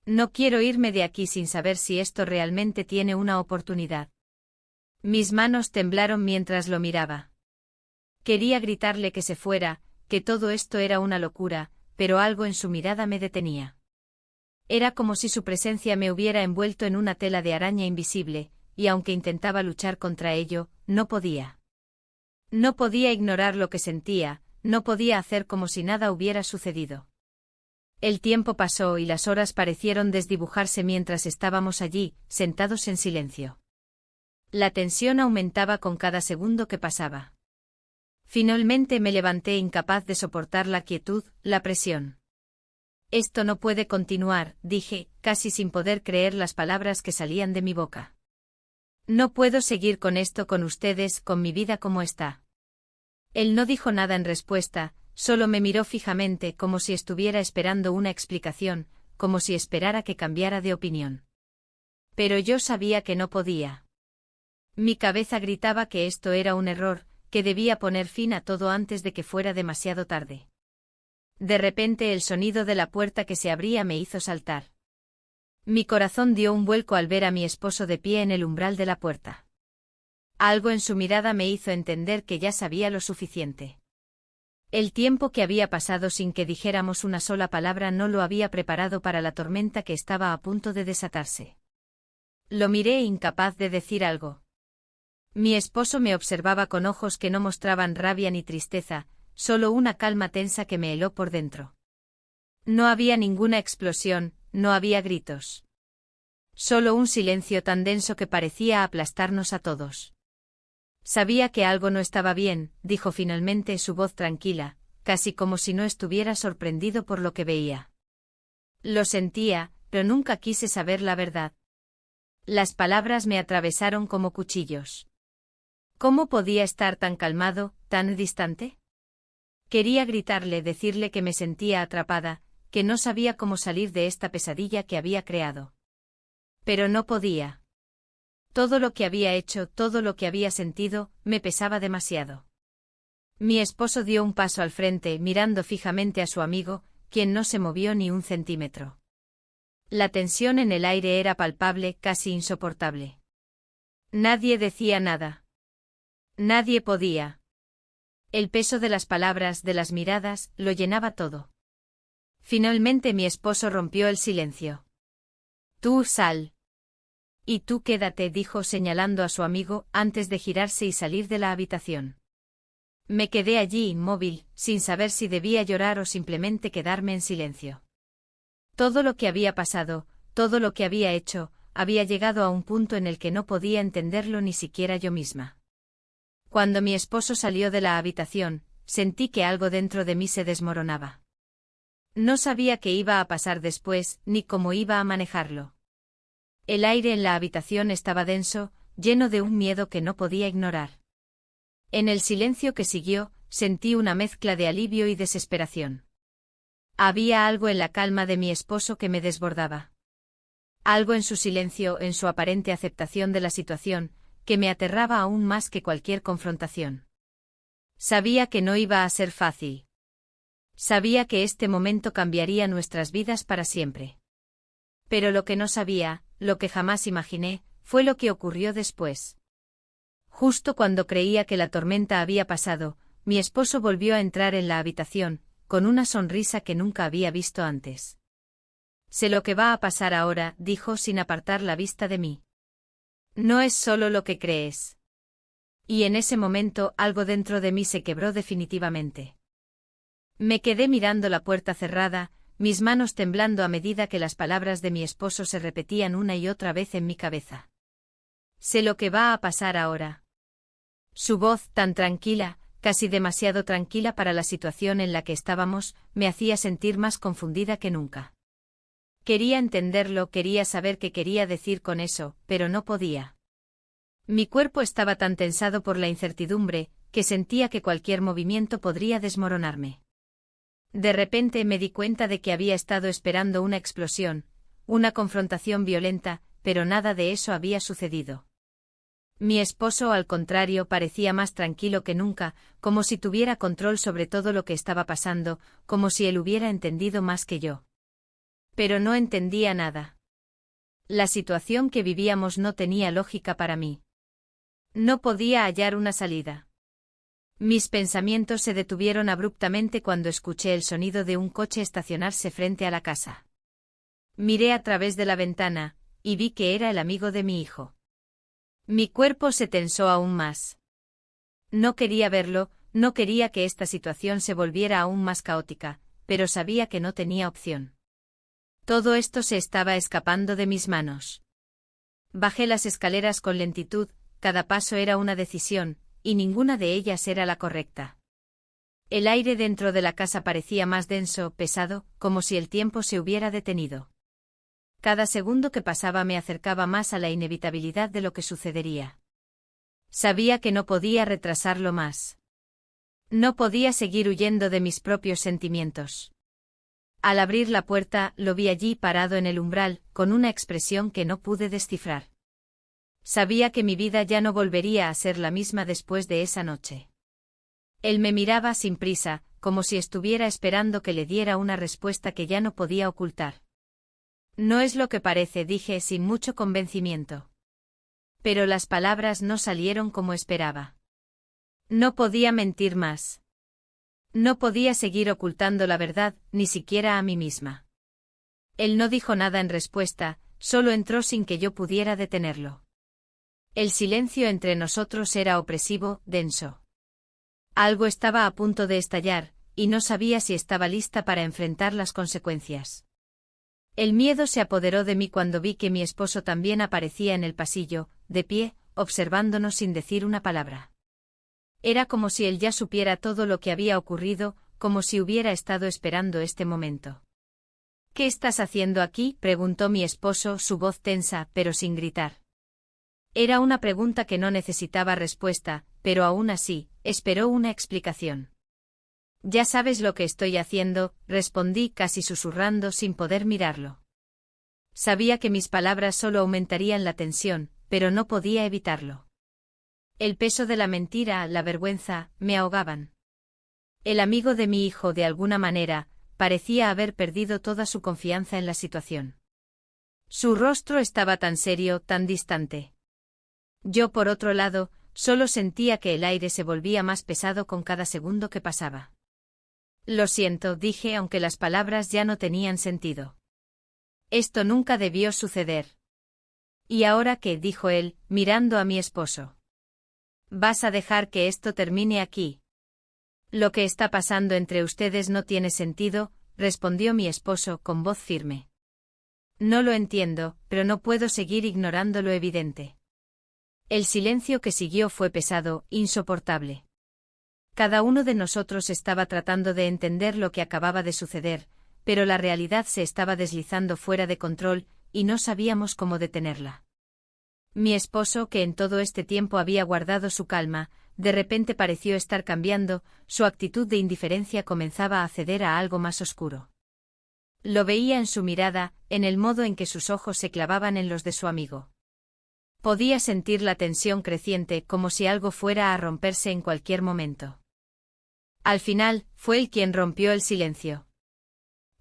No quiero irme de aquí sin saber si esto realmente tiene una oportunidad. Mis manos temblaron mientras lo miraba. Quería gritarle que se fuera, que todo esto era una locura, pero algo en su mirada me detenía. Era como si su presencia me hubiera envuelto en una tela de araña invisible, y aunque intentaba luchar contra ello, no podía. No podía ignorar lo que sentía, no podía hacer como si nada hubiera sucedido. El tiempo pasó y las horas parecieron desdibujarse mientras estábamos allí, sentados en silencio. La tensión aumentaba con cada segundo que pasaba. Finalmente me levanté incapaz de soportar la quietud, la presión. Esto no puede continuar, dije, casi sin poder creer las palabras que salían de mi boca. No puedo seguir con esto con ustedes, con mi vida como está. Él no dijo nada en respuesta, solo me miró fijamente como si estuviera esperando una explicación, como si esperara que cambiara de opinión. Pero yo sabía que no podía. Mi cabeza gritaba que esto era un error, que debía poner fin a todo antes de que fuera demasiado tarde. De repente el sonido de la puerta que se abría me hizo saltar. Mi corazón dio un vuelco al ver a mi esposo de pie en el umbral de la puerta. Algo en su mirada me hizo entender que ya sabía lo suficiente. El tiempo que había pasado sin que dijéramos una sola palabra no lo había preparado para la tormenta que estaba a punto de desatarse. Lo miré incapaz de decir algo. Mi esposo me observaba con ojos que no mostraban rabia ni tristeza, solo una calma tensa que me heló por dentro. No había ninguna explosión, no había gritos. Solo un silencio tan denso que parecía aplastarnos a todos. Sabía que algo no estaba bien, dijo finalmente su voz tranquila, casi como si no estuviera sorprendido por lo que veía. Lo sentía, pero nunca quise saber la verdad. Las palabras me atravesaron como cuchillos. ¿Cómo podía estar tan calmado, tan distante? Quería gritarle, decirle que me sentía atrapada, que no sabía cómo salir de esta pesadilla que había creado. Pero no podía. Todo lo que había hecho, todo lo que había sentido, me pesaba demasiado. Mi esposo dio un paso al frente, mirando fijamente a su amigo, quien no se movió ni un centímetro. La tensión en el aire era palpable, casi insoportable. Nadie decía nada. Nadie podía. El peso de las palabras, de las miradas, lo llenaba todo. Finalmente mi esposo rompió el silencio. Tú sal. Y tú quédate, dijo señalando a su amigo, antes de girarse y salir de la habitación. Me quedé allí inmóvil, sin saber si debía llorar o simplemente quedarme en silencio. Todo lo que había pasado, todo lo que había hecho, había llegado a un punto en el que no podía entenderlo ni siquiera yo misma. Cuando mi esposo salió de la habitación, sentí que algo dentro de mí se desmoronaba. No sabía qué iba a pasar después, ni cómo iba a manejarlo. El aire en la habitación estaba denso, lleno de un miedo que no podía ignorar. En el silencio que siguió, sentí una mezcla de alivio y desesperación. Había algo en la calma de mi esposo que me desbordaba. Algo en su silencio, en su aparente aceptación de la situación, que me aterraba aún más que cualquier confrontación. Sabía que no iba a ser fácil. Sabía que este momento cambiaría nuestras vidas para siempre. Pero lo que no sabía, lo que jamás imaginé, fue lo que ocurrió después. Justo cuando creía que la tormenta había pasado, mi esposo volvió a entrar en la habitación, con una sonrisa que nunca había visto antes. Sé lo que va a pasar ahora, dijo sin apartar la vista de mí. No es solo lo que crees. Y en ese momento algo dentro de mí se quebró definitivamente. Me quedé mirando la puerta cerrada, mis manos temblando a medida que las palabras de mi esposo se repetían una y otra vez en mi cabeza. Sé lo que va a pasar ahora. Su voz, tan tranquila, casi demasiado tranquila para la situación en la que estábamos, me hacía sentir más confundida que nunca. Quería entenderlo, quería saber qué quería decir con eso, pero no podía. Mi cuerpo estaba tan tensado por la incertidumbre, que sentía que cualquier movimiento podría desmoronarme. De repente me di cuenta de que había estado esperando una explosión, una confrontación violenta, pero nada de eso había sucedido. Mi esposo, al contrario, parecía más tranquilo que nunca, como si tuviera control sobre todo lo que estaba pasando, como si él hubiera entendido más que yo. Pero no entendía nada. La situación que vivíamos no tenía lógica para mí. No podía hallar una salida. Mis pensamientos se detuvieron abruptamente cuando escuché el sonido de un coche estacionarse frente a la casa. Miré a través de la ventana, y vi que era el amigo de mi hijo. Mi cuerpo se tensó aún más. No quería verlo, no quería que esta situación se volviera aún más caótica, pero sabía que no tenía opción. Todo esto se estaba escapando de mis manos. Bajé las escaleras con lentitud, cada paso era una decisión, y ninguna de ellas era la correcta. El aire dentro de la casa parecía más denso, pesado, como si el tiempo se hubiera detenido. Cada segundo que pasaba me acercaba más a la inevitabilidad de lo que sucedería. Sabía que no podía retrasarlo más. No podía seguir huyendo de mis propios sentimientos. Al abrir la puerta, lo vi allí parado en el umbral, con una expresión que no pude descifrar. Sabía que mi vida ya no volvería a ser la misma después de esa noche. Él me miraba sin prisa, como si estuviera esperando que le diera una respuesta que ya no podía ocultar. No es lo que parece, dije sin mucho convencimiento. Pero las palabras no salieron como esperaba. No podía mentir más. No podía seguir ocultando la verdad, ni siquiera a mí misma. Él no dijo nada en respuesta, solo entró sin que yo pudiera detenerlo. El silencio entre nosotros era opresivo, denso. Algo estaba a punto de estallar, y no sabía si estaba lista para enfrentar las consecuencias. El miedo se apoderó de mí cuando vi que mi esposo también aparecía en el pasillo, de pie, observándonos sin decir una palabra. Era como si él ya supiera todo lo que había ocurrido, como si hubiera estado esperando este momento. ¿Qué estás haciendo aquí?, preguntó mi esposo, su voz tensa, pero sin gritar. Era una pregunta que no necesitaba respuesta, pero aún así, esperó una explicación. Ya sabes lo que estoy haciendo, respondí casi susurrando sin poder mirarlo. Sabía que mis palabras solo aumentarían la tensión, pero no podía evitarlo. El peso de la mentira, la vergüenza, me ahogaban. El amigo de mi hijo, de alguna manera, parecía haber perdido toda su confianza en la situación. Su rostro estaba tan serio, tan distante. Yo, por otro lado, solo sentía que el aire se volvía más pesado con cada segundo que pasaba. Lo siento, dije, aunque las palabras ya no tenían sentido. Esto nunca debió suceder. ¿Y ahora qué?, dijo él, mirando a mi esposo. ¿Vas a dejar que esto termine aquí? Lo que está pasando entre ustedes no tiene sentido, respondió mi esposo con voz firme. No lo entiendo, pero no puedo seguir ignorando lo evidente. El silencio que siguió fue pesado, insoportable. Cada uno de nosotros estaba tratando de entender lo que acababa de suceder, pero la realidad se estaba deslizando fuera de control, y no sabíamos cómo detenerla. Mi esposo, que en todo este tiempo había guardado su calma, de repente pareció estar cambiando, su actitud de indiferencia comenzaba a ceder a algo más oscuro. Lo veía en su mirada, en el modo en que sus ojos se clavaban en los de su amigo. Podía sentir la tensión creciente, como si algo fuera a romperse en cualquier momento. Al final, fue él quien rompió el silencio.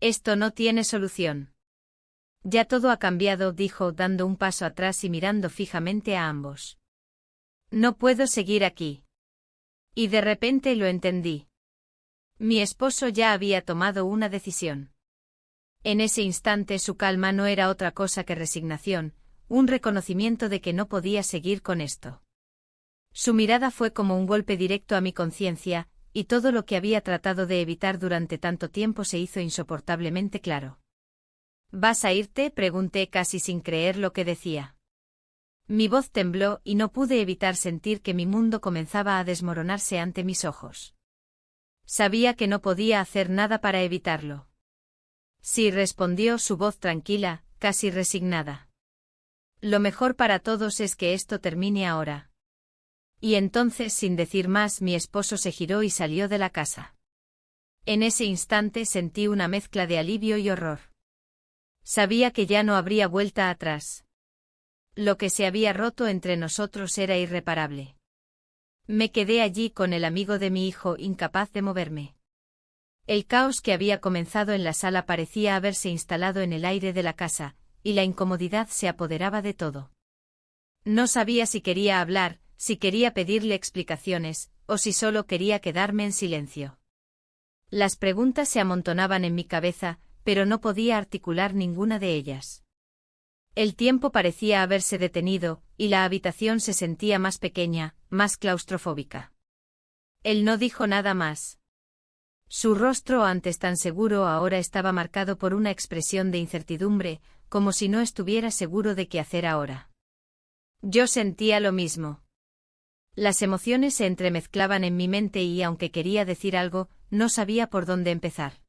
Esto no tiene solución. Ya todo ha cambiado, dijo, dando un paso atrás y mirando fijamente a ambos. No puedo seguir aquí. Y de repente lo entendí. Mi esposo ya había tomado una decisión. En ese instante su calma no era otra cosa que resignación, un reconocimiento de que no podía seguir con esto. Su mirada fue como un golpe directo a mi conciencia, y todo lo que había tratado de evitar durante tanto tiempo se hizo insoportablemente claro. ¿Vas a irte?, pregunté casi sin creer lo que decía. Mi voz tembló y no pude evitar sentir que mi mundo comenzaba a desmoronarse ante mis ojos. Sabía que no podía hacer nada para evitarlo. Sí, respondió, su voz tranquila, casi resignada. Lo mejor para todos es que esto termine ahora. Y entonces, sin decir más, mi esposo se giró y salió de la casa. En ese instante sentí una mezcla de alivio y horror. Sabía que ya no habría vuelta atrás. Lo que se había roto entre nosotros era irreparable. Me quedé allí con el amigo de mi hijo, incapaz de moverme. El caos que había comenzado en la sala parecía haberse instalado en el aire de la casa, y la incomodidad se apoderaba de todo. No sabía si quería hablar, si quería pedirle explicaciones, o si solo quería quedarme en silencio. Las preguntas se amontonaban en mi cabeza, pero no podía articular ninguna de ellas. El tiempo parecía haberse detenido, y la habitación se sentía más pequeña, más claustrofóbica. Él no dijo nada más. Su rostro, antes tan seguro, ahora estaba marcado por una expresión de incertidumbre, como si no estuviera seguro de qué hacer ahora. Yo sentía lo mismo. Las emociones se entremezclaban en mi mente y, aunque quería decir algo, no sabía por dónde empezar.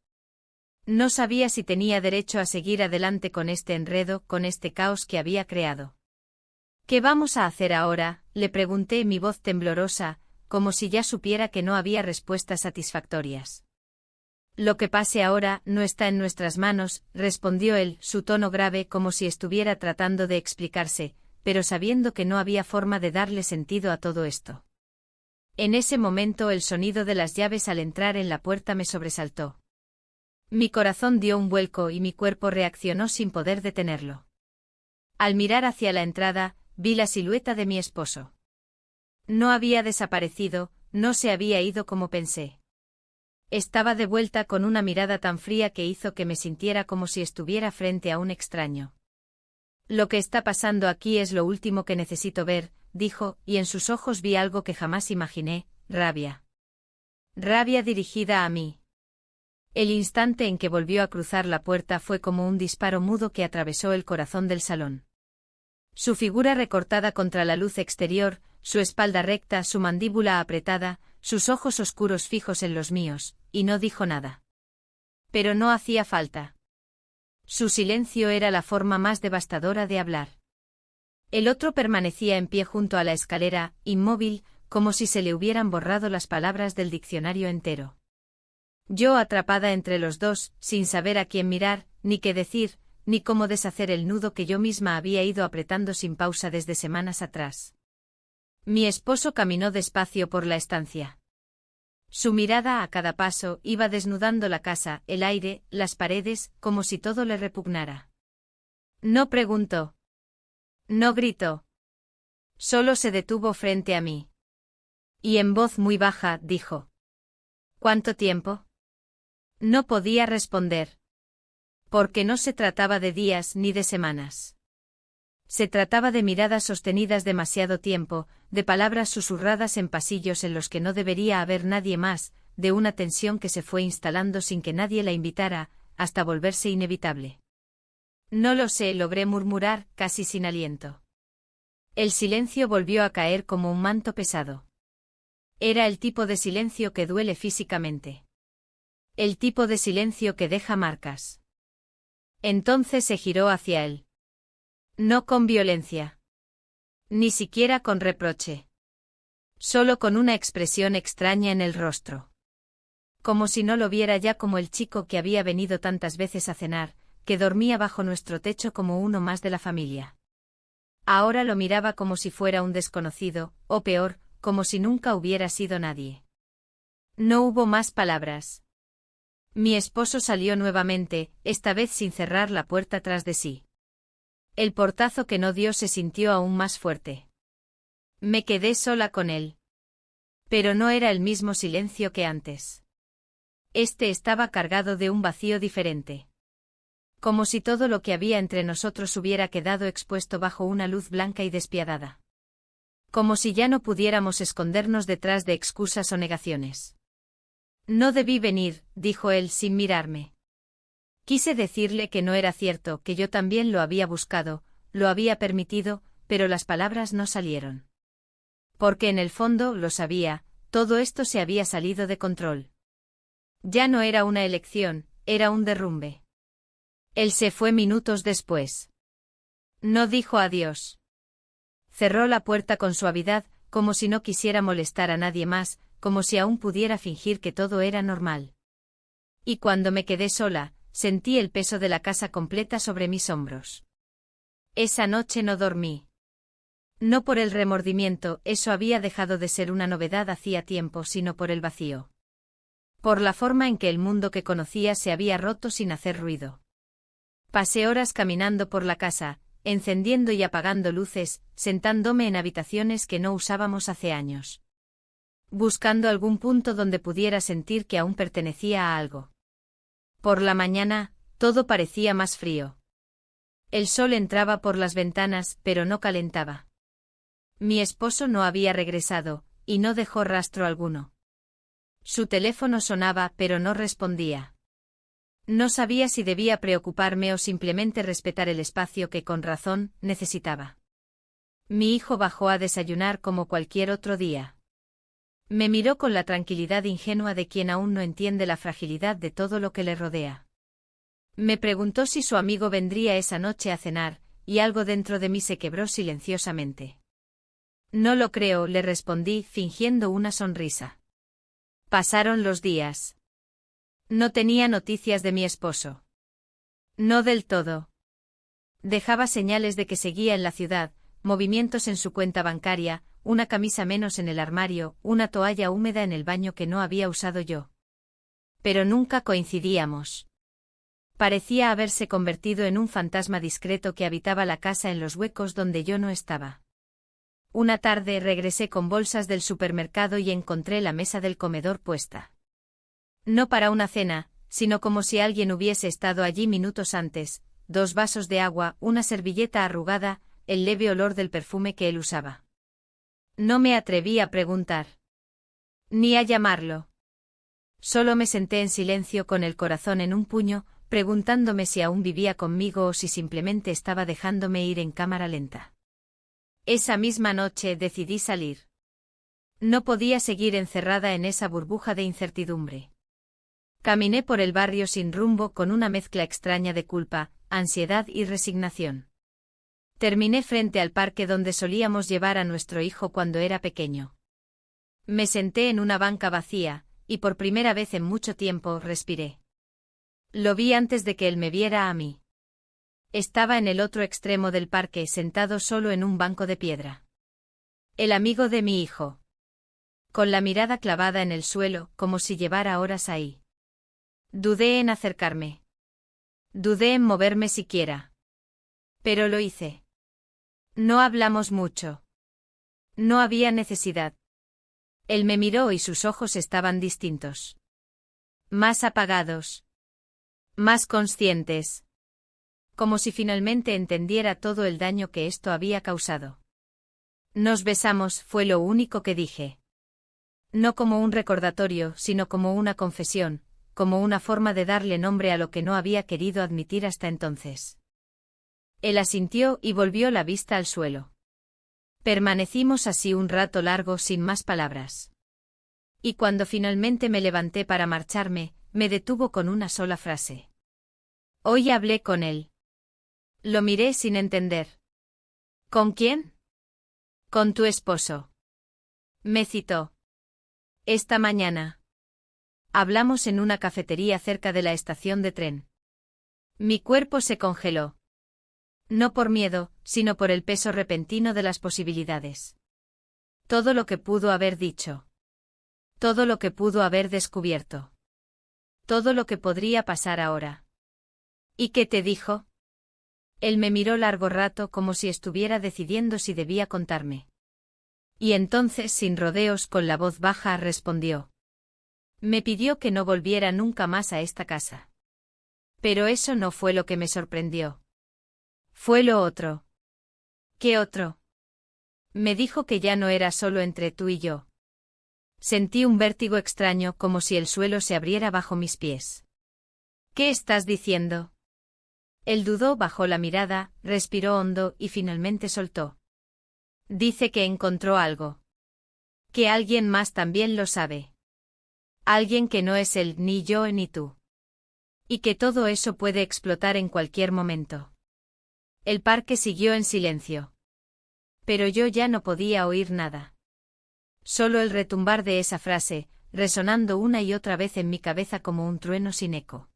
No sabía si tenía derecho a seguir adelante con este enredo, con este caos que había creado. ¿Qué vamos a hacer ahora?, le pregunté, mi voz temblorosa, como si ya supiera que no había respuestas satisfactorias. Lo que pase ahora no está en nuestras manos, respondió él, su tono grave, como si estuviera tratando de explicarse, pero sabiendo que no había forma de darle sentido a todo esto. En ese momento el sonido de las llaves al entrar en la puerta me sobresaltó. Mi corazón dio un vuelco y mi cuerpo reaccionó sin poder detenerlo. Al mirar hacia la entrada, vi la silueta de mi esposo. No había desaparecido, no se había ido como pensé. Estaba de vuelta con una mirada tan fría que hizo que me sintiera como si estuviera frente a un extraño. Lo que está pasando aquí es lo último que necesito ver, dijo, y en sus ojos vi algo que jamás imaginé, rabia. Rabia dirigida a mí. El instante en que volvió a cruzar la puerta fue como un disparo mudo que atravesó el corazón del salón. Su figura recortada contra la luz exterior, su espalda recta, su mandíbula apretada, sus ojos oscuros fijos en los míos, y no dijo nada. Pero no hacía falta. Su silencio era la forma más devastadora de hablar. El otro permanecía en pie junto a la escalera, inmóvil, como si se le hubieran borrado las palabras del diccionario entero. Yo atrapada entre los dos, sin saber a quién mirar, ni qué decir, ni cómo deshacer el nudo que yo misma había ido apretando sin pausa desde semanas atrás. Mi esposo caminó despacio por la estancia. Su mirada a cada paso iba desnudando la casa, el aire, las paredes, como si todo le repugnara. No preguntó. No gritó. Solo se detuvo frente a mí. Y en voz muy baja dijo: ¿Cuánto tiempo? No podía responder. Porque no se trataba de días ni de semanas. Se trataba de miradas sostenidas demasiado tiempo, de palabras susurradas en pasillos en los que no debería haber nadie más, de una tensión que se fue instalando sin que nadie la invitara, hasta volverse inevitable. No lo sé, logré murmurar, casi sin aliento. El silencio volvió a caer como un manto pesado. Era el tipo de silencio que duele físicamente. El tipo de silencio que deja marcas. Entonces se giró hacia él. No con violencia. Ni siquiera con reproche. Solo con una expresión extraña en el rostro. Como si no lo viera ya como el chico que había venido tantas veces a cenar, que dormía bajo nuestro techo como uno más de la familia. Ahora lo miraba como si fuera un desconocido, o peor, como si nunca hubiera sido nadie. No hubo más palabras. Mi esposo salió nuevamente, esta vez sin cerrar la puerta tras de sí. El portazo que no dio se sintió aún más fuerte. Me quedé sola con él. Pero no era el mismo silencio que antes. Este estaba cargado de un vacío diferente. Como si todo lo que había entre nosotros hubiera quedado expuesto bajo una luz blanca y despiadada. Como si ya no pudiéramos escondernos detrás de excusas o negaciones. No debí venir, dijo él sin mirarme. Quise decirle que no era cierto, que yo también lo había buscado, lo había permitido, pero las palabras no salieron. Porque en el fondo, lo sabía, todo esto se había salido de control. Ya no era una elección, era un derrumbe. Él se fue minutos después. No dijo adiós. Cerró la puerta con suavidad, como si no quisiera molestar a nadie más, como si aún pudiera fingir que todo era normal. Y cuando me quedé sola, sentí el peso de la casa completa sobre mis hombros. Esa noche no dormí. No por el remordimiento, eso había dejado de ser una novedad hacía tiempo, sino por el vacío. Por la forma en que el mundo que conocía se había roto sin hacer ruido. Pasé horas caminando por la casa, encendiendo y apagando luces, sentándome en habitaciones que no usábamos hace años. Buscando algún punto donde pudiera sentir que aún pertenecía a algo. Por la mañana, todo parecía más frío. El sol entraba por las ventanas, pero no calentaba. Mi esposo no había regresado, y no dejó rastro alguno. Su teléfono sonaba, pero no respondía. No sabía si debía preocuparme o simplemente respetar el espacio que, con razón, necesitaba. Mi hijo bajó a desayunar como cualquier otro día. Me miró con la tranquilidad ingenua de quien aún no entiende la fragilidad de todo lo que le rodea. Me preguntó si su amigo vendría esa noche a cenar, y algo dentro de mí se quebró silenciosamente. No lo creo, le respondí, fingiendo una sonrisa. Pasaron los días. No tenía noticias de mi esposo. No del todo. Dejaba señales de que seguía en la ciudad, movimientos en su cuenta bancaria, una camisa menos en el armario, una toalla húmeda en el baño que no había usado yo. Pero nunca coincidíamos. Parecía haberse convertido en un fantasma discreto que habitaba la casa en los huecos donde yo no estaba. Una tarde regresé con bolsas del supermercado y encontré la mesa del comedor puesta. No para una cena, sino como si alguien hubiese estado allí minutos antes, 2 vasos de agua, una servilleta arrugada, el leve olor del perfume que él usaba. No me atreví a preguntar. Ni a llamarlo. Solo me senté en silencio con el corazón en un puño, preguntándome si aún vivía conmigo o si simplemente estaba dejándome ir en cámara lenta. Esa misma noche decidí salir. No podía seguir encerrada en esa burbuja de incertidumbre. Caminé por el barrio sin rumbo con una mezcla extraña de culpa, ansiedad y resignación. Terminé frente al parque donde solíamos llevar a nuestro hijo cuando era pequeño. Me senté en una banca vacía, y por primera vez en mucho tiempo respiré. Lo vi antes de que él me viera a mí. Estaba en el otro extremo del parque sentado solo en un banco de piedra. El amigo de mi hijo. Con la mirada clavada en el suelo, como si llevara horas ahí. Dudé en acercarme. Dudé en moverme siquiera. Pero lo hice. No hablamos mucho. No había necesidad. Él me miró y sus ojos estaban distintos. Más apagados. Más conscientes. Como si finalmente entendiera todo el daño que esto había causado. Nos besamos, fue lo único que dije. No como un recordatorio, sino como una confesión, como una forma de darle nombre a lo que no había querido admitir hasta entonces. Él asintió y volvió la vista al suelo. Permanecimos así un rato largo sin más palabras. Y cuando finalmente me levanté para marcharme, me detuvo con una sola frase. Hoy hablé con él. Lo miré sin entender. ¿Con quién? Con tu esposo. Me citó. Esta mañana. Hablamos en una cafetería cerca de la estación de tren. Mi cuerpo se congeló. No por miedo, sino por el peso repentino de las posibilidades. Todo lo que pudo haber dicho. Todo lo que pudo haber descubierto. Todo lo que podría pasar ahora. ¿Y qué te dijo? Él me miró largo rato como si estuviera decidiendo si debía contarme. Y entonces, sin rodeos, con la voz baja, respondió. Me pidió que no volviera nunca más a esta casa. Pero eso no fue lo que me sorprendió. Fue lo otro. ¿Qué otro? Me dijo que ya no era solo entre tú y yo. Sentí un vértigo extraño, como si el suelo se abriera bajo mis pies. ¿Qué estás diciendo? Él dudó, bajó la mirada, respiró hondo y finalmente soltó. Dice que encontró algo. Que alguien más también lo sabe. Alguien que no es él, ni yo ni tú. Y que todo eso puede explotar en cualquier momento. El parque siguió en silencio. Pero yo ya no podía oír nada. Solo el retumbar de esa frase, resonando una y otra vez en mi cabeza como un trueno sin eco.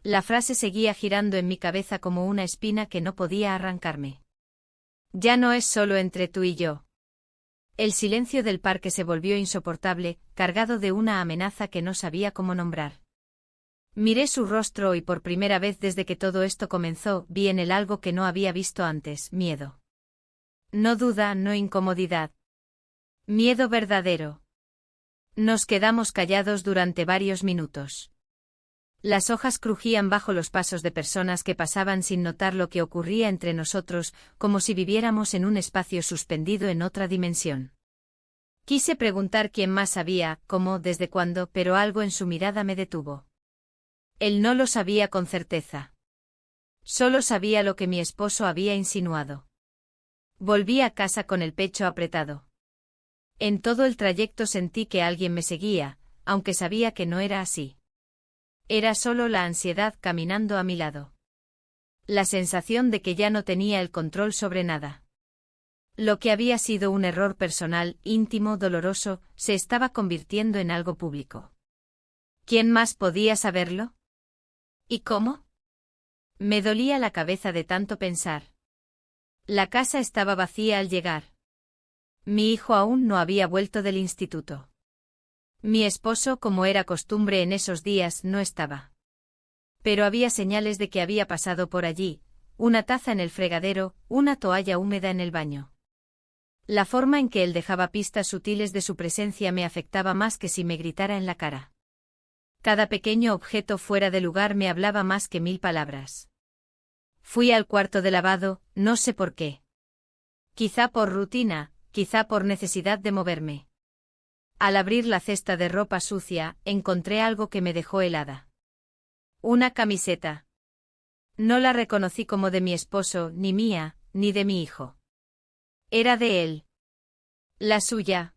La frase seguía girando en mi cabeza como una espina que no podía arrancarme. Ya no es solo entre tú y yo. El silencio del parque se volvió insoportable, cargado de una amenaza que no sabía cómo nombrar. Miré su rostro y por primera vez desde que todo esto comenzó, vi en él algo que no había visto antes: miedo. No duda, no incomodidad. Miedo verdadero. Nos quedamos callados durante varios minutos. Las hojas crujían bajo los pasos de personas que pasaban sin notar lo que ocurría entre nosotros, como si viviéramos en un espacio suspendido en otra dimensión. Quise preguntar quién más sabía, cómo, desde cuándo, pero algo en su mirada me detuvo. Él no lo sabía con certeza. Solo sabía lo que mi esposo había insinuado. Volví a casa con el pecho apretado. En todo el trayecto sentí que alguien me seguía, aunque sabía que no era así. Era solo la ansiedad caminando a mi lado. La sensación de que ya no tenía el control sobre nada. Lo que había sido un error personal, íntimo, doloroso, se estaba convirtiendo en algo público. ¿Quién más podía saberlo? ¿Y cómo? Me dolía la cabeza de tanto pensar. La casa estaba vacía al llegar. Mi hijo aún no había vuelto del instituto. Mi esposo, como era costumbre en esos días, no estaba. Pero había señales de que había pasado por allí: una taza en el fregadero, una toalla húmeda en el baño. La forma en que él dejaba pistas sutiles de su presencia me afectaba más que si me gritara en la cara. Cada pequeño objeto fuera de lugar me hablaba más que 1000 palabras. Fui al cuarto de lavado, no sé por qué. Quizá por rutina, quizá por necesidad de moverme. Al abrir la cesta de ropa sucia, encontré algo que me dejó helada. Una camiseta. No la reconocí como de mi esposo, ni mía, ni de mi hijo. Era de él. La suya.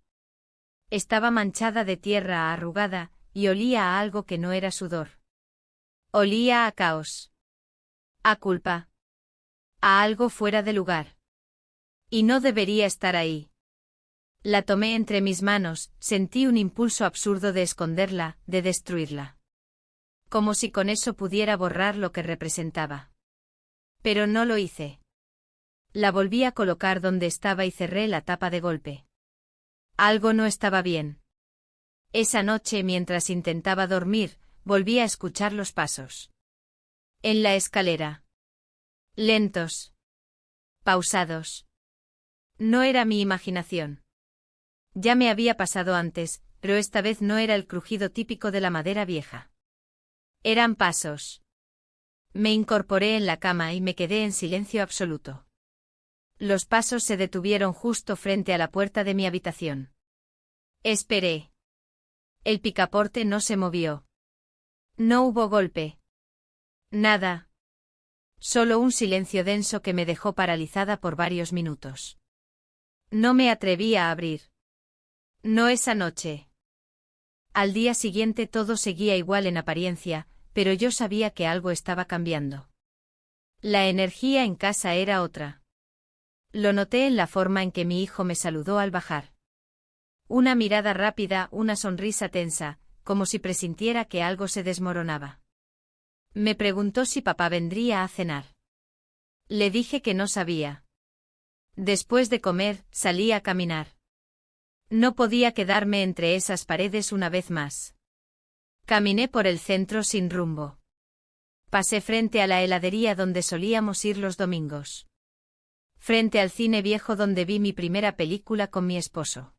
Estaba manchada de tierra arrugada, y olía a algo que no era sudor. Olía a caos. A culpa. A algo fuera de lugar. Y no debería estar ahí. La tomé entre mis manos, sentí un impulso absurdo de esconderla, de destruirla. Como si con eso pudiera borrar lo que representaba. Pero no lo hice. La volví a colocar donde estaba y cerré la tapa de golpe. Algo no estaba bien. Esa noche, mientras intentaba dormir, volví a escuchar los pasos. En la escalera. Lentos. Pausados. No era mi imaginación. Ya me había pasado antes, pero esta vez no era el crujido típico de la madera vieja. Eran pasos. Me incorporé en la cama y me quedé en silencio absoluto. Los pasos se detuvieron justo frente a la puerta de mi habitación. Esperé. El picaporte no se movió. No hubo golpe. Nada. Solo un silencio denso que me dejó paralizada por varios minutos. No me atreví a abrir. No esa noche. Al día siguiente todo seguía igual en apariencia, pero yo sabía que algo estaba cambiando. La energía en casa era otra. Lo noté en la forma en que mi hijo me saludó al bajar. Una mirada rápida, una sonrisa tensa, como si presintiera que algo se desmoronaba. Me preguntó si papá vendría a cenar. Le dije que no sabía. Después de comer, salí a caminar. No podía quedarme entre esas paredes una vez más. Caminé por el centro sin rumbo. Pasé frente a la heladería donde solíamos ir los domingos. Frente al cine viejo donde vi mi primera película con mi esposo.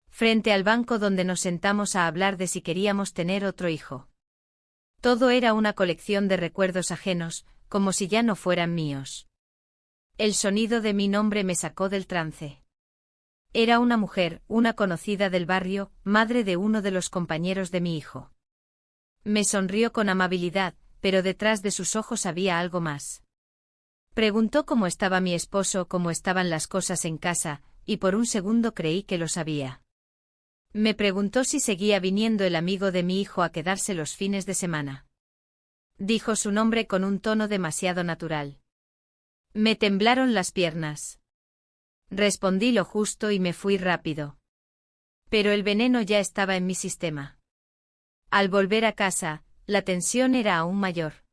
Frente al banco donde nos sentamos a hablar de si queríamos tener otro hijo. Todo era una colección de recuerdos ajenos, como si ya no fueran míos. El sonido de mi nombre me sacó del trance. Era una mujer, una conocida del barrio, madre de uno de los compañeros de mi hijo. Me sonrió con amabilidad, pero detrás de sus ojos había algo más. Preguntó cómo estaba mi esposo, cómo estaban las cosas en casa, y por un segundo creí que lo sabía. Me preguntó si seguía viniendo el amigo de mi hijo a quedarse los fines de semana. Dijo su nombre con un tono demasiado natural. Me temblaron las piernas. Respondí lo justo y me fui rápido. Pero el veneno ya estaba en mi sistema. Al volver a casa, la tensión era aún mayor.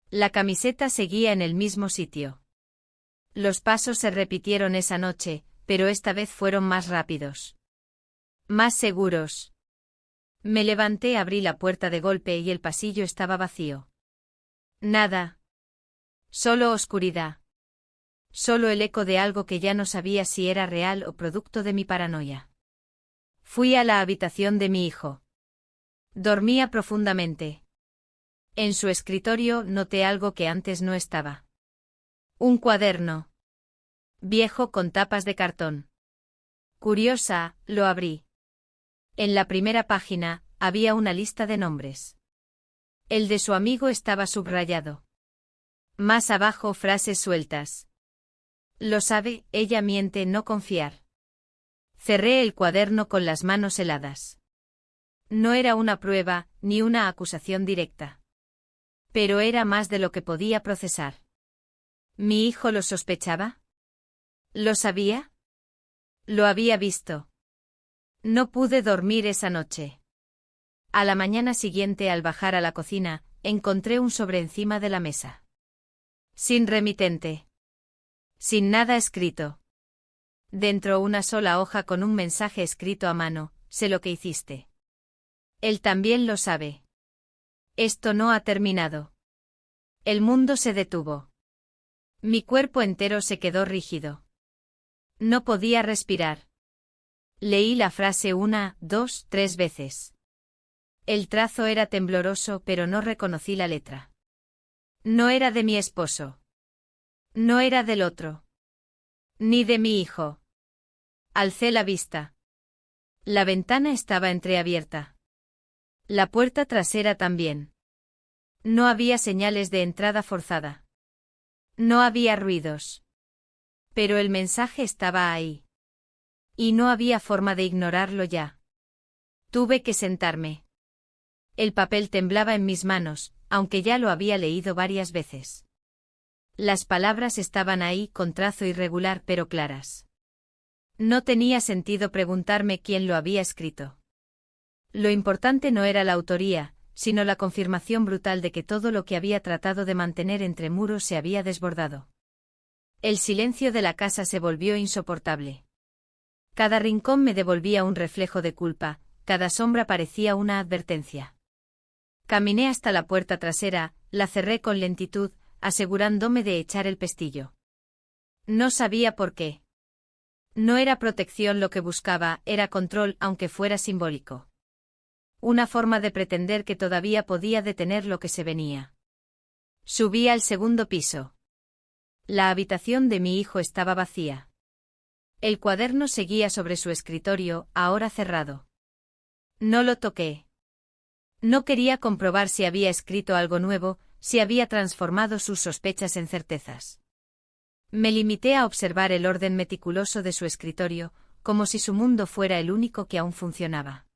La camiseta seguía en el mismo sitio. Los pasos se repitieron esa noche, pero esta vez fueron más rápidos. Más seguros. Me levanté, abrí la puerta de golpe y el pasillo estaba vacío. Nada. Solo oscuridad. Solo el eco de algo que ya no sabía si era real o producto de mi paranoia. Fui a la habitación de mi hijo. Dormía profundamente. En su escritorio noté algo que antes no estaba. Un cuaderno. Viejo con tapas de cartón. Curiosa, lo abrí. En la primera página, había una lista de nombres. El de su amigo estaba subrayado. Más abajo frases sueltas. Lo sabe, ella miente, no confiar. Cerré el cuaderno con las manos heladas. No era una prueba, ni una acusación directa. Pero era más de lo que podía procesar. ¿Mi hijo lo sospechaba? ¿Lo sabía? Lo había visto. No pude dormir esa noche. A la mañana siguiente, al bajar a la cocina, encontré un sobre encima de la mesa. Sin remitente. Sin nada escrito. Dentro una sola hoja con un mensaje escrito a mano: sé lo que hiciste. Él también lo sabe. Esto no ha terminado. El mundo se detuvo. Mi cuerpo entero se quedó rígido. No podía respirar. Leí la frase 1, 2, 3 veces. El trazo era tembloroso, pero no reconocí la letra. No era de mi esposo. No era del otro. Ni de mi hijo. Alcé la vista. La ventana estaba entreabierta. La puerta trasera también. No había señales de entrada forzada. No había ruidos. Pero el mensaje estaba ahí. Y no había forma de ignorarlo ya. Tuve que sentarme. El papel temblaba en mis manos, aunque ya lo había leído varias veces. Las palabras estaban ahí, con trazo irregular pero claras. No tenía sentido preguntarme quién lo había escrito. Lo importante no era la autoría, sino la confirmación brutal de que todo lo que había tratado de mantener entre muros se había desbordado. El silencio de la casa se volvió insoportable. Cada rincón me devolvía un reflejo de culpa, cada sombra parecía una advertencia. Caminé hasta la puerta trasera, la cerré con lentitud, asegurándome de echar el pestillo. No sabía por qué. No era protección lo que buscaba, era control, aunque fuera simbólico. Una forma de pretender que todavía podía detener lo que se venía. Subí al segundo piso. La habitación de mi hijo estaba vacía. El cuaderno seguía sobre su escritorio, ahora cerrado. No lo toqué. No quería comprobar si había escrito algo nuevo, si había transformado sus sospechas en certezas. Me limité a observar el orden meticuloso de su escritorio, como si su mundo fuera el único que aún funcionaba.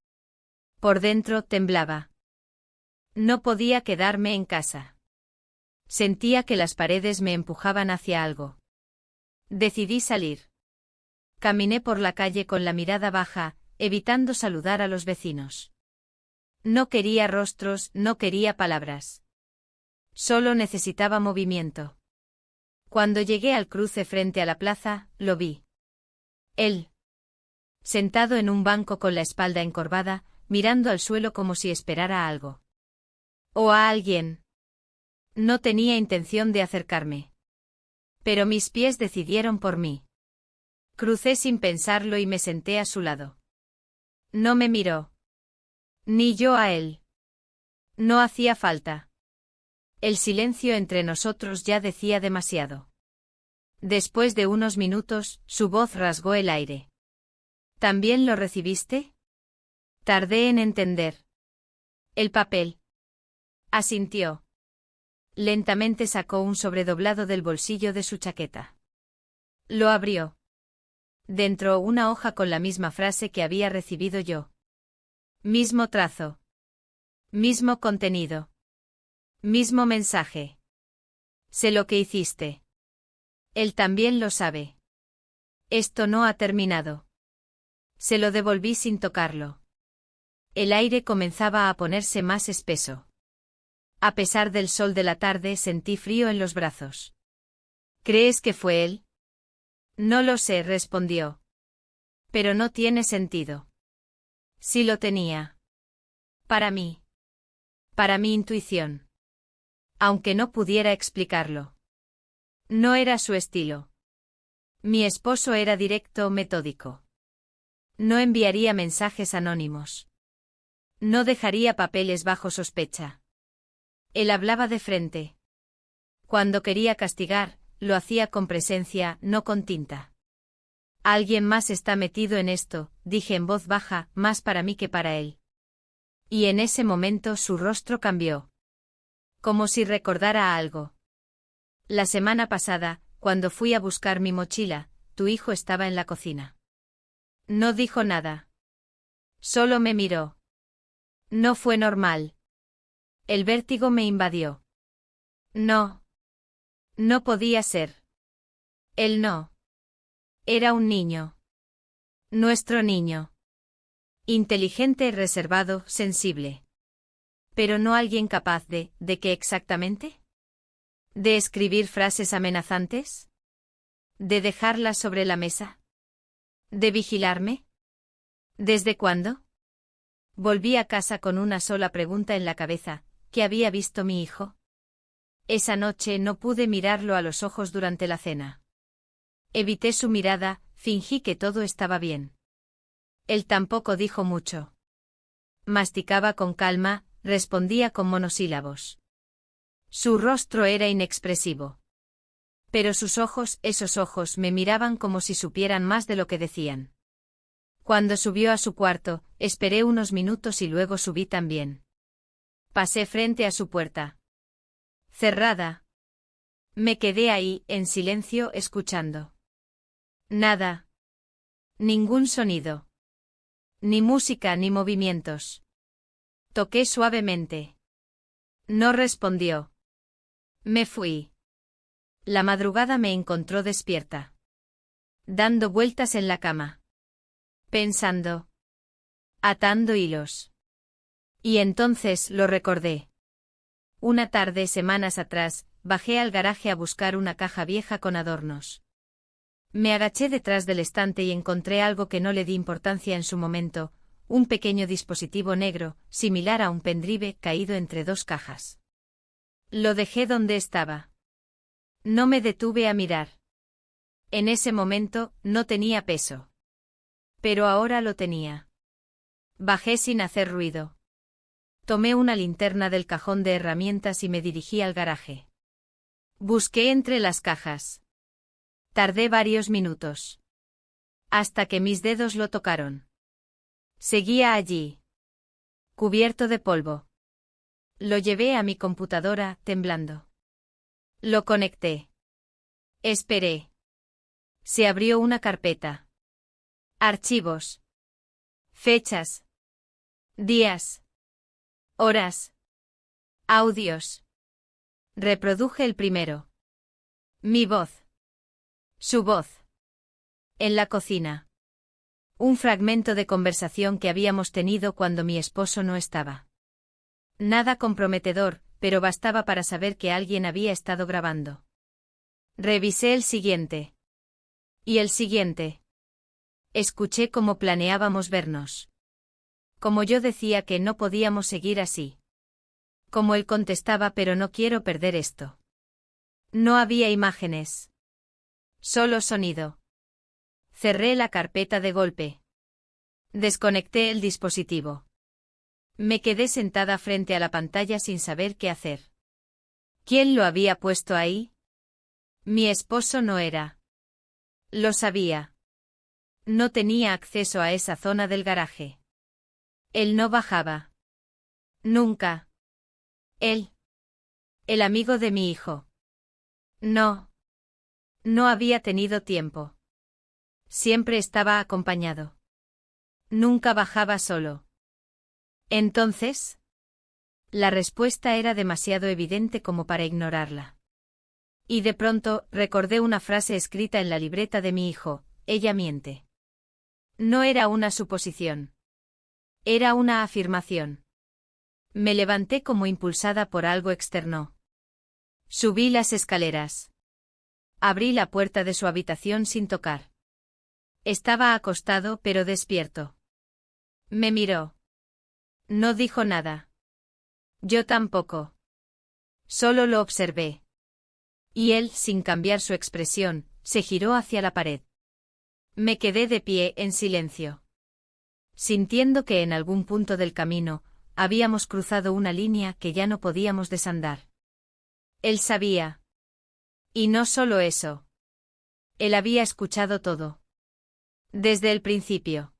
Por dentro temblaba. No podía quedarme en casa. Sentía que las paredes me empujaban hacia algo. Decidí salir. Caminé por la calle con la mirada baja, evitando saludar a los vecinos. No quería rostros, no quería palabras. Solo necesitaba movimiento. Cuando llegué al cruce frente a la plaza, lo vi. Él. Sentado en un banco con la espalda encorvada, mirando al suelo como si esperara algo. O a alguien. No tenía intención de acercarme. Pero mis pies decidieron por mí. Crucé sin pensarlo y me senté a su lado. No me miró. Ni yo a él. No hacía falta. El silencio entre nosotros ya decía demasiado. Después de unos minutos, su voz rasgó el aire. ¿También lo recibiste? Tardé en entender. El papel. Asintió. Lentamente sacó un sobredoblado del bolsillo de su chaqueta. Lo abrió. Dentro una hoja con la misma frase que había recibido yo. Mismo trazo. Mismo contenido. Mismo mensaje. Sé lo que hiciste. Él también lo sabe. Esto no ha terminado. Se lo devolví sin tocarlo. El aire comenzaba a ponerse más espeso. A pesar del sol de la tarde sentí frío en los brazos. ¿Crees que fue él? No lo sé, respondió. Pero no tiene sentido. Sí lo tenía. Para mí. Para mi intuición. Aunque no pudiera explicarlo. No era su estilo. Mi esposo era directo, metódico. No enviaría mensajes anónimos. No dejaría papeles bajo sospecha. Él hablaba de frente. Cuando quería castigar, lo hacía con presencia, no con tinta. Alguien más está metido en esto, dije en voz baja, más para mí que para él. Y en ese momento su rostro cambió. Como si recordara algo. La semana pasada, cuando fui a buscar mi mochila, tu hijo estaba en la cocina. No dijo nada. Solo me miró. No fue normal. El vértigo me invadió. No. No podía ser. Él no. Era un niño. Nuestro niño. Inteligente, reservado, sensible. Pero no alguien capaz ¿de qué exactamente? ¿De escribir frases amenazantes? ¿De dejarlas sobre la mesa? ¿De vigilarme? ¿Desde cuándo? Volví a casa con una sola pregunta en la cabeza, ¿qué había visto mi hijo? Esa noche no pude mirarlo a los ojos durante la cena. Evité su mirada, fingí que todo estaba bien. Él tampoco dijo mucho. Masticaba con calma, respondía con monosílabos. Su rostro era inexpresivo. Pero sus ojos, esos ojos, me miraban como si supieran más de lo que decían. Cuando subió a su cuarto, esperé unos minutos y luego subí también. Pasé frente a su puerta. Cerrada. Me quedé ahí, en silencio, escuchando. Nada. Ningún sonido. Ni música ni movimientos. Toqué suavemente. No respondió. Me fui. La madrugada me encontró despierta. Dando vueltas en la cama. Pensando. Atando hilos. Y entonces lo recordé. Una tarde, semanas atrás, bajé al garaje a buscar una caja vieja con adornos. Me agaché detrás del estante y encontré algo que no le di importancia en su momento, un pequeño dispositivo negro, similar a un pendrive caído entre dos cajas. Lo dejé donde estaba. No me detuve a mirar. En ese momento, no tenía peso. Pero ahora lo tenía. Bajé sin hacer ruido. Tomé una linterna del cajón de herramientas y me dirigí al garaje. Busqué entre las cajas. Tardé varios minutos. Hasta que mis dedos lo tocaron. Seguía allí. Cubierto de polvo. Lo llevé a mi computadora, temblando. Lo conecté. Esperé. Se abrió una carpeta. Archivos. Fechas. Días. Horas. Audios. Reproduje el primero. Mi voz. Su voz. En la cocina. Un fragmento de conversación que habíamos tenido cuando mi esposo no estaba. Nada comprometedor, pero bastaba para saber que alguien había estado grabando. Revisé el siguiente. Y el siguiente. Escuché cómo planeábamos vernos. Como yo decía que no podíamos seguir así. Como él contestaba, pero no quiero perder esto. No había imágenes. Solo sonido. Cerré la carpeta de golpe. Desconecté el dispositivo. Me quedé sentada frente a la pantalla sin saber qué hacer. ¿Quién lo había puesto ahí? Mi esposo no era. Lo sabía. No tenía acceso a esa zona del garaje. Él no bajaba. Nunca. Él. El amigo de mi hijo. No. No había tenido tiempo. Siempre estaba acompañado. Nunca bajaba solo. Entonces, la respuesta era demasiado evidente como para ignorarla. Y de pronto, recordé una frase escrita en la libreta de mi hijo: ella miente. No era una suposición. Era una afirmación. Me levanté como impulsada por algo externo. Subí las escaleras. Abrí la puerta de su habitación sin tocar. Estaba acostado pero despierto. Me miró. No dijo nada. Yo tampoco. Solo lo observé. Y él, sin cambiar su expresión, se giró hacia la pared. Me quedé de pie en silencio. Sintiendo que en algún punto del camino, habíamos cruzado una línea que ya no podíamos desandar. Él sabía. Y no solo eso. Él había escuchado todo. Desde el principio.